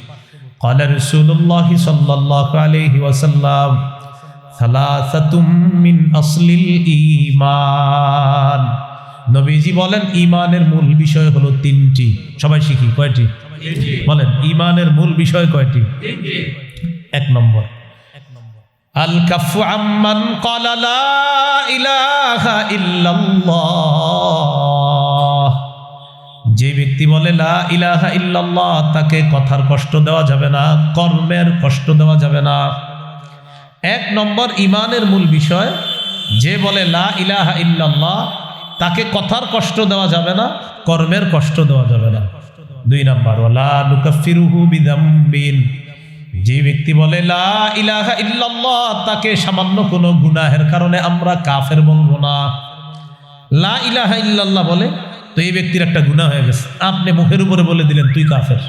قال رسول الله صلى الله عليه وسلم ثلاثة من أصل الإيمان। নবীজি বলেন ইমানের মূল বিষয় হলো তিনটি। সবাই শিখি, কয়টি? বলেন, ইমানের মূল বিষয় কয়টি? এক নম্বর আল কাফু আম্মান ক্বালা লা ইলাহা ইল্লাল্লাহ। যে ব্যক্তি বলে লা ইলাহা ইল্লাল্লাহ, তাকে কথার কষ্ট দেওয়া যাবে না, কর্মের কষ্ট দেওয়া যাবে না। এক নম্বর ইমানের মূল বিষয়, যে বলে লা ইলাহা ইল্লাল্লাহ তাকে কথার কষ্ট দেওয়া যাবে না, কর্মের কষ্ট দেওয়া যাবে না। দুই নম্বর ওয়ালা নুকাফিরুহু বিযামবিন। যে ব্যক্তি বলে লা ইলাহা ইল্লাল্লাহ তাকে সামান্য কোনো গুনাহের কারণে আমরা কাফের বলবো না। লা ইলাহা ইল্লাল্লাহ বলে তো এই ব্যক্তির একটা গুনাহ হয়ে গেছে, আপনি মুখের উপরে বলে দিলেন তুই কাফের,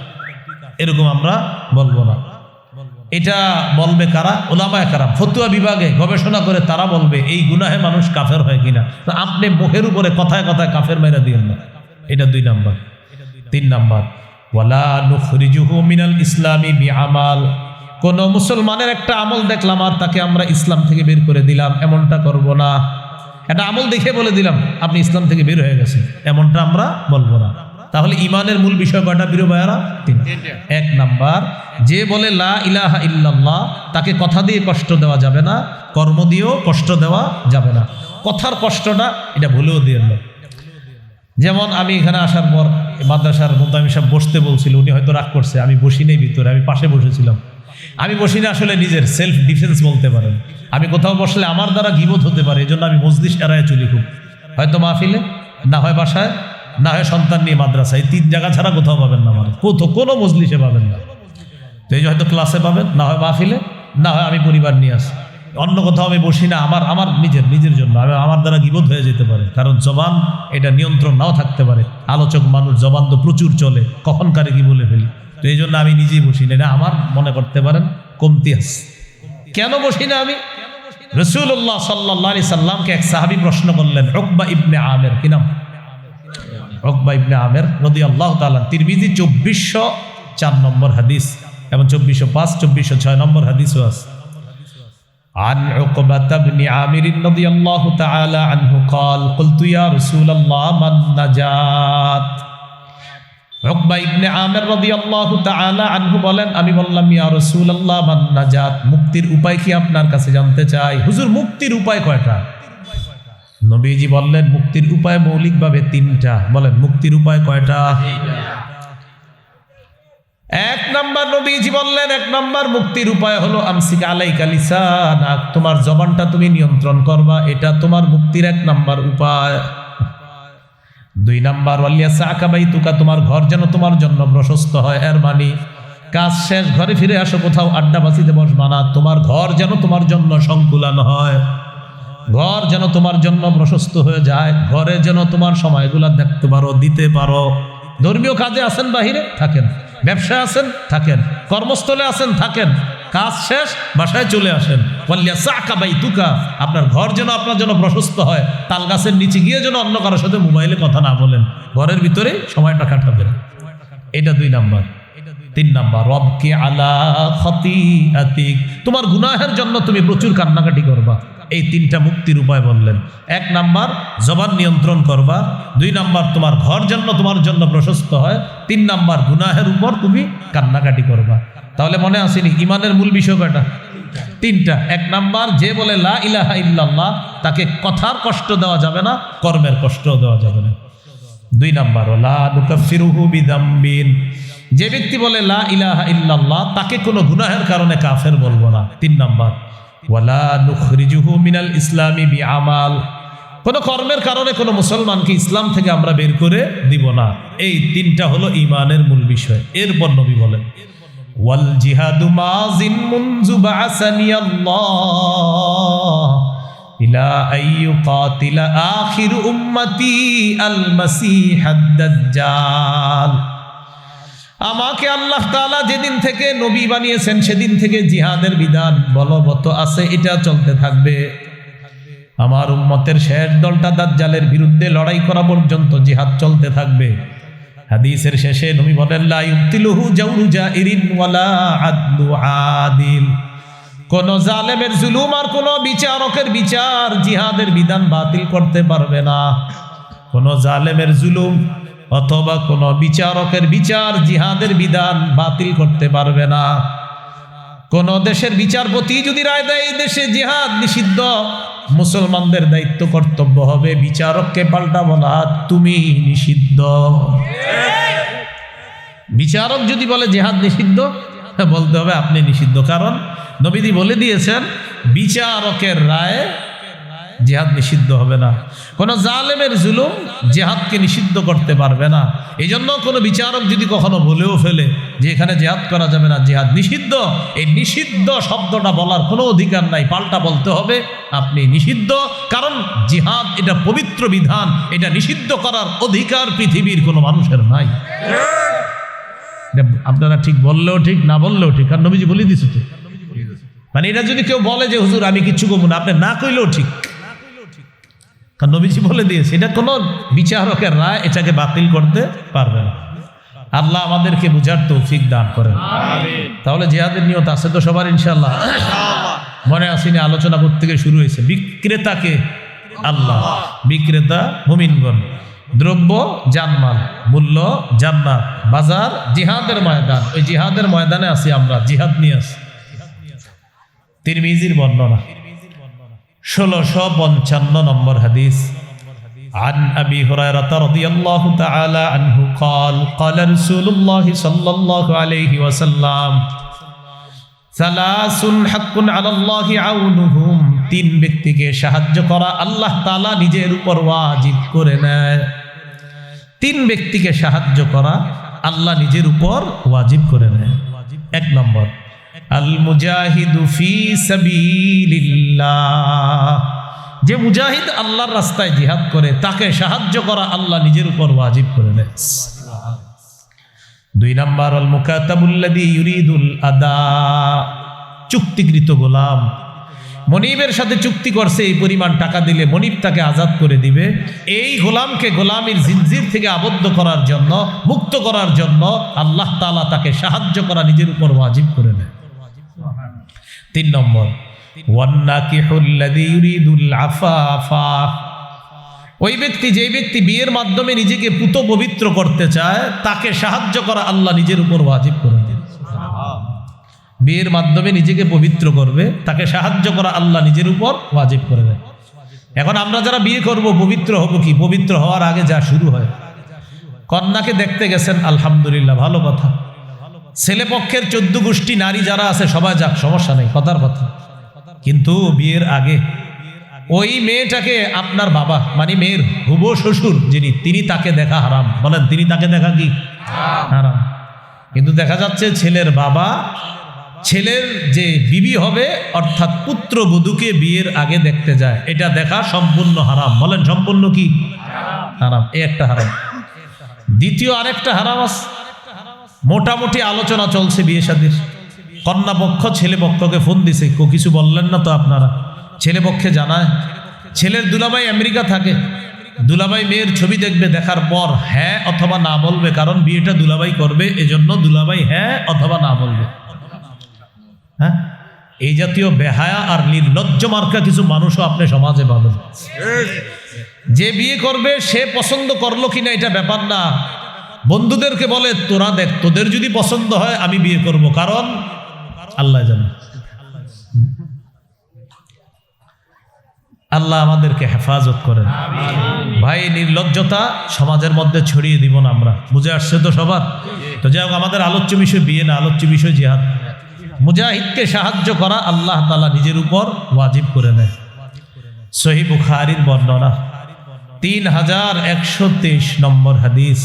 এরকম আমরা বলবো না। এটা বলবে কারা? উলামায়ে কেরাম, ফতোয়া বিভাগে গবেষণা করে তারা বলবে এই গুনাহে মানুষ কাফের হয় কিনা। তো আপনি মুখের উপরে কথায় কথায় কাফের মেরে দিয়েন না। এটা দুই নাম্বার। তিন নাম্বার ওয়ালা নুখরিজুহু মিনাল ইসলামি বিআমাল। কোন মুসলমানের একটা আমল দেখলাম আর তাকে আমরা ইসলাম থেকে বের করে দিলাম, এমনটা করব না। একটা আমল দেখে বলে দিলাম আপনি ইসলাম থেকে বের হয়ে গেছেন, এমনটা আমরা বলবো না। তাহলে ইমানের মূল বিষয় কয়টা প্রিয় ভাইয়ারা? তিনটা। এক নাম্বার, যে বলে লা ইলাহা ইল্লাল্লাহ তাকে কথা দিয়ে কষ্ট দেওয়া যাবে না, কর্ম দিয়েও কষ্ট দেওয়া যাবে না। কথার কষ্টটা এটা ভুলেও দিয়েন না। যেমন আমি এখানে আসার পর মাদ্রাসার মুতামিম সাহেব বসতে বলছিল, উনি হয়তো রাগ করছে, আমি বসি নেই ভিতরে, আমি পাশে বসেছিলাম। আমি বসি না আসলে নিজের সেলফ ডিফেন্স বলতে পারেন। আমি কোথাও বসলে আমার দ্বারা গীবত হতে পারে, এই জন্য আমি মজলিস এড়ায় চলি খুব। হয়তো মাহফিলে, না হয় বাসায়, না হয় সন্তান নিয়ে মাদ্রাসায়, তিন জায়গা ছাড়া কোথাও পাবেন না, আমার কোনো মজলিসে পাবেন না। তো এই যে হয়তো ক্লাসে পাবেন, না হয় মাহফিলে, না হয় আমি পরিবার নিয়ে আসি। অন্য কোথাও আমি বসি না, আমার নিজের জন্য। আমার দ্বারা গীবত হয়ে যেতে পারে, কারণ জবান এটা নিয়ন্ত্রণ নাও থাকতে পারে। আলোচক মানুষ, জবান তো প্রচুর চলে, কখন কারে কি বলে ফেলি। তো এই জন্য আমি নিজেই বসি না, এটা আমার মনে করতে পারেন কমতি আছে। কেন বসি না আমি? রাসূলুল্লাহ সাল্লাল্লাহু আলাইহি সাল্লামকে এক সাহাবী প্রশ্ন করলেন, উকবা ইবনে আমের, কি নাম? উকবা ইবনে আমের রাদিয়াল্লাহু তাআলা। তিরমিজি 2404 নম্বর হাদিস এবং 2405, 2406 নম্বর হাদিসও আছে। عن عقبة بن عامر رضي الله تعالى عنه قال قلت يا رسول الله من نجات। উকবা ইবনে আমের রাদিয়াল্লাহু তাআলা আনহু বলেন, আমি বললাম ইয়া রাসূলুল্লাহ মান নাজাত, মুক্তির উপায় কি আপনার কাছে জানতে চাই। হুজুর মুক্তির উপায় কয়টা? নবীজি বললেন মুক্তির উপায় মৌলিকভাবে তিনটা। বলেন মুক্তির উপায় কয়টা? এক নাম্বার, নবীজি বললেন এক নাম্বার মুক্তির উপায় হলো আমসিক আলাইকা লিসানাক, তোমার জবানটা তুমি নিয়ন্ত্রণ করবা, এটা তোমার মুক্তির এক নাম্বার উপায়। দুই নাম্বার ওয়ালিয়াসাকা বাইতুকা, তোমার ঘর যেন তোমার জন্য প্রশস্ত হয়। এর মানে কাজ শেষ ঘরে ফিরে আসো, কোথাও আড্ডা বাজিতে বসবা না, তোমার ঘর যেন তোমার জন্য সংকুলান হয়, ঘর যেন তোমার জন্য প্রশস্ত হয়ে যায়, ঘরে যেন তোমার সময়গুলা দেখতে পারো, দিতে পারো। ধর্মীয় কাজে আছেন, বাহিরে থাকেন, ব্যবসায় আছেন থাকেন, কর্মস্থলে আছেন থাকেন, কাজ শেষ বাসায় চলে আসেন। ওয়ালিয়াসাকা বাইতুকা, আপনার ঘর যেন আপনার জন্য প্রশস্ত হয়, তাল গাছের নিচে গিয়ে যেন অন্য কারোর সাথে মোবাইলে কথা না বলেন, ঘরের ভিতরে সময়টা কাটাবেন। এটা 2 নাম্বার। 3 নাম্বার রবকি আলা খাতিআতিক, তোমার গুনাহের জন্য তুমি প্রচুর কান্নাকাটি করবা। এই 3টা মুক্তির উপায় বললেন। 1 নাম্বার জবান নিয়ন্ত্রণ করবা, 2 নাম্বার তোমার ঘর জন্য তোমার জন্য প্রশস্ত হয়, 3 নাম্বার গুনাহের উপর তুমি কান্নাকাটি করবা। তাহলে মনে আসেনি ইমানের মূল বিষয় কয়টা? 3টা। 1 নাম্বার, যে বলে লা ইলাহা ইল্লাল্লাহ তাকে কথার কষ্ট দেওয়া যাবে না, কর্মের কষ্ট দেওয়া যাবে না। 2 নাম্বার ওয়ালা নুকাফিরুহু বিযামবিন, যে ব্যক্তি বলে লা ইলাহা ইল্লাল্লাহ তাকে কোনো গুনাহের কারণে কাফের বলবো না। 3 নাম্বার ওয়ালা নুখরিজুহু মিনাল ইসলামি বিআমাল, কোনো কর্মের কারণে কোনো মুসলমানকে ইসলাম থেকে আমরা বের করে দিব না। এই 3টা হলো ঈমানের মূল বিষয়। এরপর নবী বলেন ওয়াল জিহাদু মাযিন মুনযু বা'সানি আল্লাহ ইলা আইয়ুকাতিলা আখির উম্মতি আল মাসিহাদ দাজ্জাল, আমাকে আল্লাহ তাআলা যেদিন থেকে নবী বানিয়েছেন সেদিন থেকে জিহাদের বিধান বলবৎ আছে, এটা চলতে থাকবে। আমার উম্মতের শেষ দলটা দাজ্জালের বিরুদ্ধে লড়াই করা পর্যন্ত জিহাদ চলতে থাকবে। হাদিসের শেষে নবী বলেন লা ইউতিলুহু জাওরু জাইরিন ওয়ালা আদলু আদিল, কোন জালেমের জুলুম আর কোন বিচারকের বিচার জিহাদের বিধান বাতিল করতে পারবে না। কোন জালেমের জুলুম অথবা কোন বিচারকের বিচার জিহাদের বিধান বাতিল করতে পারবে না। কোন দেশের বিচারপতি যদি রায় দেয় এই দেশে জিহাদ নিষিদ্ধ, মুসলমানদের দায়িত্ব কর্তব্য হবে বিচারককে পাল্টা বলা তুমি নিষিদ্ধ। বিচারক যদি বলে জিহাদ নিষিদ্ধ, বলতে হবে আপনি নিষিদ্ধ, কারণ নবীজি বলে দিয়েছেন বিচারকের রায়ে জিহাদ নিষিদ্ধ হবে না। কোন জালেমের জুলুম জিহাদকে নিষিদ্ধ করতে পারবে না। এই জন্য কোনো বিচারক যদি কখনো বলেও ফেলে যে এখানে জিহাদ করা যাবে না, জিহাদ নিষিদ্ধ, এই নিষিদ্ধ শব্দটা বলার কোনো অধিকার নাই, পাল্টা বলতে হবে আপনি নিষিদ্ধ, কারণ জিহাদ এটা পবিত্র বিধান, এটা নিষিদ্ধ করার অধিকার পৃথিবীর কোনো মানুষের নাই। আপনারা ঠিক বললেও ঠিক, না বললেও ঠিক, কারণ নবীজি বলে দিয়েছে তো। মানে এটা যদি কেউ বলে যে হুজুর আমি কিচ্ছু করবো না, আপনি না কইলেও ঠিক, কারণ নবীজি বলে দিয়েছে। এটা কোনো বিচারকের রায় এটাকে বাতিল করতে পারবে না। আল্লাহ আমাদেরকে বুঝার তৌফিক দান করেন। তাহলে জিহাদের নিয়ত আছে তো সবার ইনশাআল্লাহ? মনে আসেনি আলোচনা করতে গিয়ে শুরু হয়েছে বিক্রেতাকে আল্লাহ, বিক্রেতা মুমিনগণ, দ্রব্য জানমাল, মূল্য জান্নাত, বাজার জিহাদের ময়দান। ওই জিহাদের ময়দানে আছি আমরা, জিহাদ নিয়ে আসি। তিরমিজির বর্ণনা 1655 নম্বর হাদিস। عن أبي هريرة رضي الله تعالى عنه قال قال رسول الله صلى الله عليه وسلم ثلاث حق على الله عونهم, 3 ব্যক্তিকে সাহায্য করা আল্লাহ তাআলা নিজের উপর ওয়াজিব করে নেয়। 3 ব্যক্তিকে সাহায্য করা আল্লাহ নিজের উপর ওয়াজিব করে নেয়। 1 নম্বর আল মুজাহিদু ফি সাবিলিল্লাহ, যে মুজাহিদ আল্লাহর রাস্তায় জিহাদ করে তাকে সাহায্য করা আল্লাহ নিজের উপর ওয়াজিব করে নেয়। 2 নম্বর আল মুকাতাবুল্লাযী ইউরিদুল আদা, চুক্তিকৃত গোলাম, মনিবের সাথে চুক্তি করছে এই পরিমাণ টাকা দিলে মনিব তাকে আজাদ করে দিবে। এই গোলামকে গোলামির জিনজির থেকে আবদ্ধ করার জন্য, মুক্ত করার জন্য আল্লাহ তাআলা তাকে সাহায্য করা নিজের উপর ওয়াজিব করে নেয়। 3 নম্বর ওয়ান্নাকিহুল্লাযী ইউরিদুল আফাফা, ওই ব্যক্তি, যে ব্যক্তি বিয়ের মাধ্যমে নিজেকে পুত পবিত্র করতে চায় তাকে সাহায্য করা আল্লাহ নিজের উপর ওয়াজিব করে দেন। বিয়ের মাধ্যমে নিজেকে পবিত্র করবে তাকে সাহায্য করা আল্লাহ নিজের উপর ওয়াজিব করে দেন। এখন আমরা যারা বিয়ে করব পবিত্র হব কি? পবিত্র হওয়ার আগে যা শুরু হয়, কন্যাকে দেখতে গেছেন আলহামদুলিল্লাহ, ভালো কথা। ছেলে পক্ষের 14 গোষ্ঠী নারী যারা আছে সবাই যাক, সমস্যা নেই, কথার কথা। কিন্তু বিয়ের আগে ওই মেয়েটাকে আপনার বাবা মানে মেয়ের হুবো শ্বশুর যিনি, তিনি তাকে দেখা হারাম। বলেন তিনি তাকে দেখা কি হারাম? কিন্তু দেখা যাচ্ছে ছেলের বাবা ছেলের যে বিবি হবে অর্থাৎ পুত্রবধূকে বিয়ের আগে দেখতে যায়, এটা দেখা সম্পূর্ণ হারাম। বলেন সম্পূর্ণ কি হারাম? এই একটা হারাম। দ্বিতীয় আরেকটা হারাম আছে, মোটামুটি আলোচনা চলছে বিয়ে শাদীর, কন্যা পক্ষ ছেলে পক্ষকে ফোন দিছে, কিছু বললেন না তো আপনারা? ছেলে পক্ষে জানায় ছেলের দুলাভাই আমেরিকা থাকে, দুলাভাই মেয়ের ছবি দেখবে, দেখার পর হ্যাঁ অথবা না বলবে, কারণ বিয়েটা দুলাভাই করবে, এজন্য দুলাভাই হ্যাঁ অথবা না বলবে। হ্যাঁ, এই জাতীয় বেহায়া আর নির্লজ্জ মার্কা কিছু মানুষও আপনি সমাজে পাবেন। যে বিয়ে করবে সে পছন্দ করলো কিনা এটা ব্যাপার না, বন্ধুদেরকে বলে তোরা দেখ, তোদের যদি পছন্দ হয় আমি বিয়ে করব, কারণ আল্লাহ জানে। আল্লাহ আমাদেরকে হেফাজত করেন। ভাই, নির্লজ্জতা সমাজের মধ্যে ছড়িয়ে দিব না আমরা, বুঝে আসছে তো সবার? তো যাই হোক, আমাদের আলোচ্য বিষয় বিয়ে না, আলোচ্য বিষয় জিহাদ। মুজাহিদকে সাহায্য করা আল্লাহ তাআলা নিজের উপর ওয়াজিব করে নেয়। সহিহ বুখারীর বর্ণনা 3123 নম্বর হাদিস।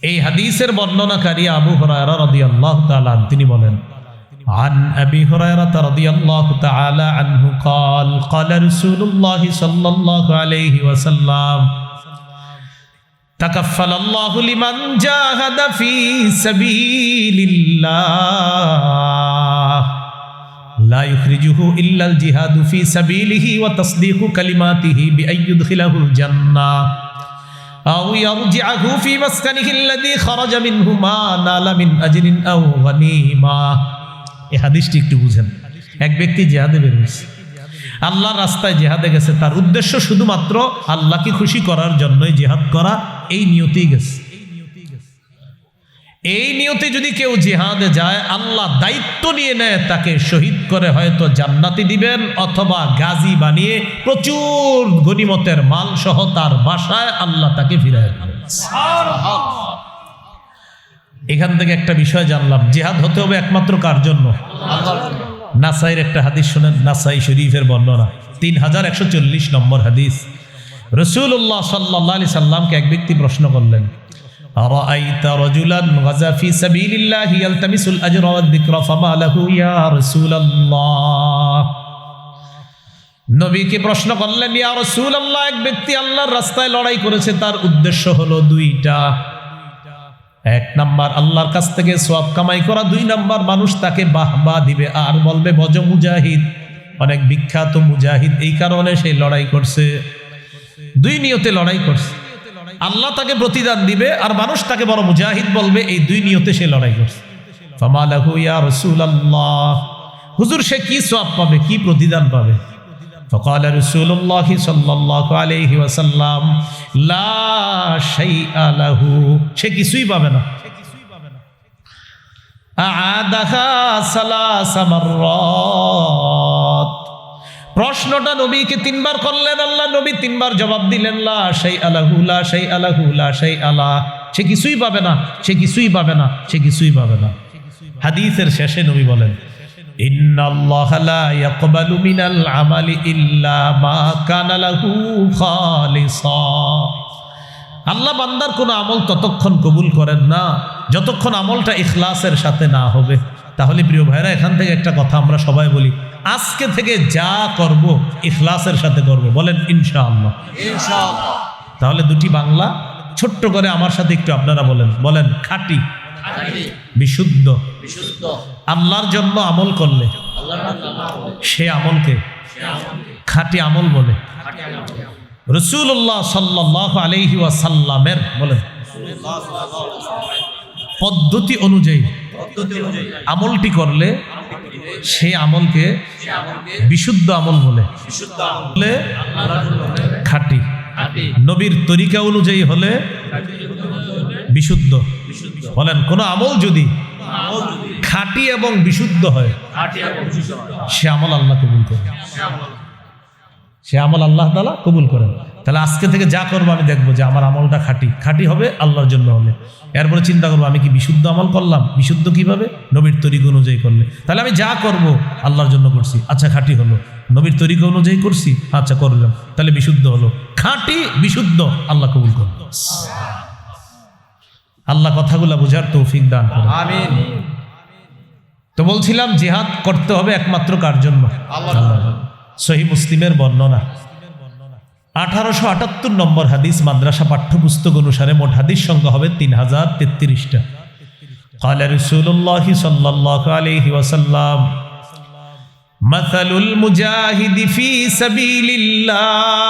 এই হাদিসের বর্ণনাকারী আবু হুরায়রা রাদিয়াল্লাহু তাআলা তিনি বলেন, عن أبي هريرة رضي الله تعالى عنه قال قال رسول الله صلى الله عليه وسلم تكفل الله لمن جاهد في سبيل الله لا يخرجه إلا الجهاد في سبيله وتصديق كلماته بأن يدخله الجنة أو يرجعه في مسكنه الذي خرج منه ما نال من أجر أو غنيمة। এই হাদিসটি একটু বুঝেন। এক ব্যক্তি জিহাদে বের হয়েছে, আল্লাহর রাস্তায় জিহাদে গেছে, তার উদ্দেশ্য শুধুমাত্র আল্লাহকে খুশি করার জন্যই জিহাদ করা, এই নিয়তেই গেছে। এই নিয়তে যদি কেউ জিহাদে যায়, আল্লাহ দায়িত্ব নিয়ে নেয় তাকে শহীদ করে হয়তো জান্নাতি দিবেন, অথবা গাজী বানিয়ে প্রচুর গনিমতের মাল সহ তার বাসায় আল্লাহ তাকে ফিরায় দিবেন। এখান থেকে একটা বিষয় জানলাম, জিহাদ হতে হবে একমাত্র কার জন্য? নাসাইর একটা হাদিস শুনেন, নাসাই শরীফের বর্ণনা 3140 নম্বর হাদিস। রাসূলুল্লাহ সাল্লাল্লাহু আলাইহি সাল্লামকে এক ব্যক্তি প্রশ্ন করলেন, আরাআইতা রাজুলান গাজা ফি সাবিলিল্লাহি ইয়ালতামিসুল আজরা ওয়াদ যিকরা ফামা লাহু ইয়া রাসূলুল্লাহ। নবীকে প্রশ্ন করলেন, ইয়া রাসূলুল্লাহ, এক ব্যক্তি আল্লাহর রাস্তায় লড়াই করেছে, তার উদ্দেশ্য হলো দুইটা। এক নাম্বার আল্লাহর কাছ থেকে সওয়াব কামাই করা, দুই নাম্বার মানুষ তাকে বাহবা দিবে আর বলবে বজ মুজাহিদ, অনেক বিখ্যাত মুজাহিদ, এই কারণে সে লড়াই করছে। দুই নিয়তে লড়াই করছে, আল্লাহ তাকে প্রতিদান দিবে আর মানুষ তাকে বড় মুজাহিদ বলবে, এই দুই নিয়তে সে লড়াই করছে। ফামা লাহু ইয়া রাসূলুল্লাহ, হুজুর সে কি সওয়াব পাবে, কি প্রতিদান পাবে? فقال رسول الله صلى الله عليه وسلم لا شيء له, সে কিছুই পাবে না। আ'আদাহা সালাসা মাররাত, প্রশ্নটা নবীকে তিনবার করলেন, আল্লাহ নবী তিনবার জবাব দিলেন, লা শাইআ লাহু, লা শাইআ লাহু, লা শাইআ লা, সে কিছুই পাবে না, সে কিছুই পাবে না, সে কিছুই পাবে না। হাদিসের শেষে নবী বলেন, ইন্নাল্লাহা লা ইয়াকবালু মিনাল আমালি ইল্লা মা কানা লাহু খালিসা, আল্লাহ বান্দার কোনো আমল ততক্ষণ কবুল করেন না যতক্ষণ আমলটা ইখলাসের সাথে না হবে। তাহলে প্রিয় ভাইরা, এখান থেকে একটা কথা আমরা সবাই বলি, আজকে থেকে যা করব ইখলাসের সাথে করব, বলেন ইনশাআল্লাহ। ইনশাআল্লাহ। তাহলে দুটি বাংলা ছোট্ট করে আমার সাথে একটু আপনারা বলেন, বলেন খাঁটি, বিশুদ্ধ। আল্লাহর জন্য আমল করলে সে আমলকে খাঁটি আমল বলে। রাসূলুল্লাহ সাল্লাল্লাহু আলাইহি ওয়াসাল্লামের বলেন পদ্ধতি অনুযায়ী আমলটি করলে সে আমলকে বিশুদ্ধ আমল বলে, খাঁটি। নবীর তরিকা অনুযায়ী হলে বিশুদ্ধ। বলেন, কোন আমল যদি খাঁটি এবং বিশুদ্ধ হয় সে আমল আল্লাহ কবুল করেন, সে আমল আল্লাহ তাআলা কবুল করেন। তাহলে আজকে থেকে যা করবো আমি দেখবো যে আমার আমলটা খাঁটি, খাঁটি হবে আল্লাহর জন্য হলে। এরপরে চিন্তা করবো আমি কি বিশুদ্ধ আমল করলাম, বিশুদ্ধ কিভাবে? নবীর তরিকা অনুযায়ী করলে। তাহলে আমি যা করব আল্লাহর জন্য করছি, আচ্ছা খাঁটি হলো। নবীর তরিকা অনুযায়ী করছি, আচ্ছা করলাম, তাহলে বিশুদ্ধ হলো। খাঁটি বিশুদ্ধ আল্লাহ কবুল করুন। আল্লাহ কথাগুলা বুঝার তৌফিক দান করুন, আমিন। তো বলছিলাম জিহাদ করতে হবে একমাত্র কার জন্য? আল্লাহ। সহিহ মুসলিমের বর্ণনা 1878 নম্বর হাদিস, মাদ্রাসা পাঠ্যপুস্তক অনুসারে মোট হাদিস সংখ্যা হবে 3033টা। قال رسول الله صلى الله عليه وسلم مثل المجاهد في سبيل الله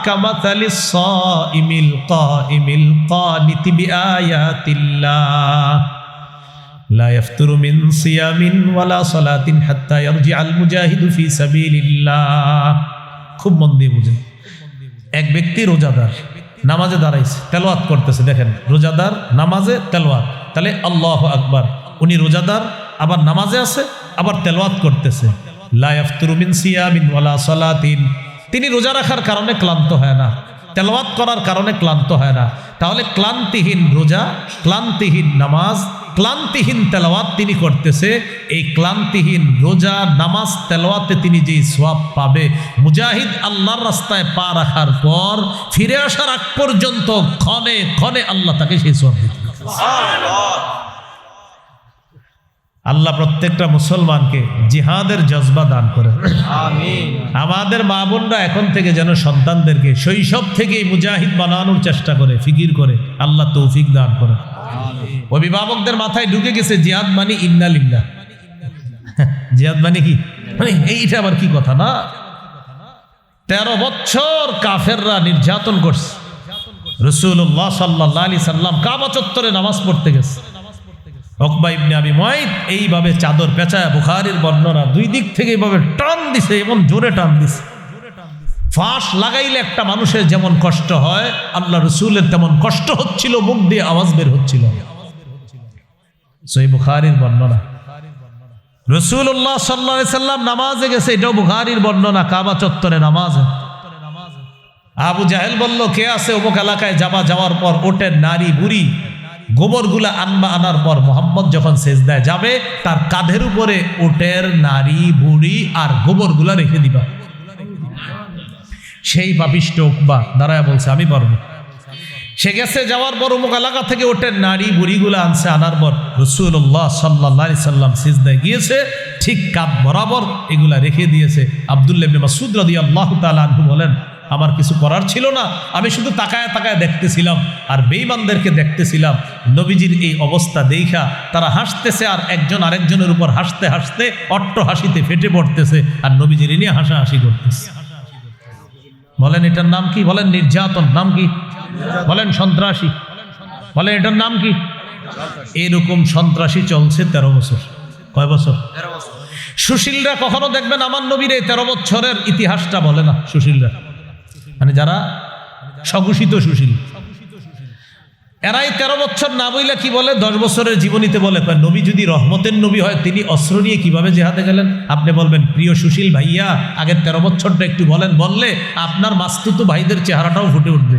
কামাতালিস সাইমিল কাইমিল কানিতি বিআয়াতিল্লাহ লা ইয়াফতুরু মিন সিয়ামিন ওয়ালা সালাতিন হাত্তা ইয়ারজিআল মুজাহিদু ফি সাবিলিল্লাহ। খুব মন দিয়ে বুঝেন। এক ব্যক্তি রোজাদার, নামাজে দাঁড়াইছে, তেলাওয়াত করতেছে। দেখেন, রোজাদার নামাজে তেলাওয়াত, তাহলে আল্লাহু আকবার। উনি রোজাদার, আবার নামাজে আছে, আবার তেলাওয়াত করতেছে। লা ইয়াফতুরু মিন সিয়ামিন ওয়ালা সালাতিন। তিনি রোজা রাখার কারণে ক্লান্ত হয় না, তেলাওয়াত করার কারণে ক্লান্ত হয় না। তাহলে ক্লান্তিহীন রোজা, ক্লান্তিহীন নামাজ, ক্লান্তিহীন তেলাওয়াত তিনি করতেছে। এই ক্লান্তিহীন রোজা, নামাজ, তেলাওয়াতে তিনি যেই সওয়াব পাবে, মুজাহিদ আল্লাহর রাস্তায় পা রাখার পর ফিরে আসার আগ পর্যন্ত ক্ষণে ক্ষণে আল্লাহ তাকে সেই সওয়াব দিবেন। আল্লাহ প্রত্যেকটা মুসলমানকে জিহাদের জজবা দান করেন। আমিন। আমাদের মা বোনরা এখন থেকে যেন সন্তানদেরকে শৈশব থেকেই মুজাহিদ বানানোর চেষ্টা করে, ফিকির করে, আল্লাহ তৌফিক দান করেন। অভিভাবকদের মাথায় ঢুকে গেছে জিহাদ মানে ইন্না লিল্লাহ। জিহাদ মানে কি, মানে এইটা আবার কি কথা না। 13 বছর কাফেররা নির্যাতন করছে। রাসূলুল্লাহ সাল্লাল্লাহু আলাইহি সাল্লাম কাবা চত্বরে নামাজ পড়তে গেছে। উকবা ইবনে আবি মুআইত এইভাবে চাদর পেঁচায়, বুখারীর বর্ণনা, দুই দিক থেকে এইভাবে টান দিছে, এমন জোরে টান দিছে। ফাঁস লাগাইলে একটা মানুষের যেমন কষ্ট হয়, আল্লাহ রসুলের তেমন কষ্ট হচ্ছিল, মুখ দিয়ে আওয়াজ বের হচ্ছিল। সহিহ বুখারীর বর্ণনা। রাসূলুল্লাহ সাল্লাল্লাহু আলাইহি সাল্লাম নামাজে গেছে, এটাও বুখারীর বর্ণনা, কাবা চত্বরে নামাজে। আবু জাহেল বলল, কে আছে অমুক এলাকায় যাওয়ার পর ওটের নারী বুড়ি গোবরগুলা আনবা, আনার পর মোহাম্মদ যখন সেজদায় যাবে তার কাঁধের উপরে ওটের নারী বুড়ি আর গোবরগুলা রেখে দিবা। সেই পাপিষ্ট উকবা দাঁড়ায় বলছে, আমি পারবো। সে গেছে, যাওয়ার পর অমুক এলাকা থেকে ওটের নারী বুড়িগুলা আনছে, আনার পর রাসূলুল্লাহ সাল্লাল্লাহু আলাইহি সাল্লাম সিজদায় গিয়েছে, ঠিক কাঁধ বরাবর এগুলা রেখে দিয়েছে। আব্দুল্লাহ ইবনে মাসউদ রাদিয়াল্লাহু তাআলা আনহু বলেন, আমার কিছু করার ছিল না, আমি শুধু তাকায় তাকায় দেখতেছিলাম আর বেঈমানদেরকে দেখতেছিলাম। নবীজির এই অবস্থা দেখা তারা হাসতেছে, আর একজন আরেকজনের উপর হাসতে হাসতে অট্ট হাসিতে ফেটে পড়তেছে, আর নবীজির নিয়ে হাসাহাসি করতেছে। বলেন এটার নাম কি? বলেন নির্যাতন। নাম কি? বলেন সন্ত্রাসী। বলেন এটার নাম কি? এরকম সন্ত্রাসী চলছে 13 বছর। কয় বছর? 13 বছর। সুশীলরা কখনো দেখবেন আমার নবীর এই 13 বছরের ইতিহাসটা বলে না। সুশীলরা মানে যারা স্বঘোষিত সুশীল, এরাই 13 বছর না বইলে কি বলে, 10 বছরের জীবনীতে বলে, নবী যদি রহমতের নবী হয় তিনি অস্ত্র নিয়ে কিভাবে জিহাদে গেলেন। আপনি বলবেন, প্রিয় সুশীল ভাইয়া, আগের 13 বছরটা একটু বলেন, বললে আপনার মাস্তুতো ভাইদের চেহারাটাও ফুটে উঠবে।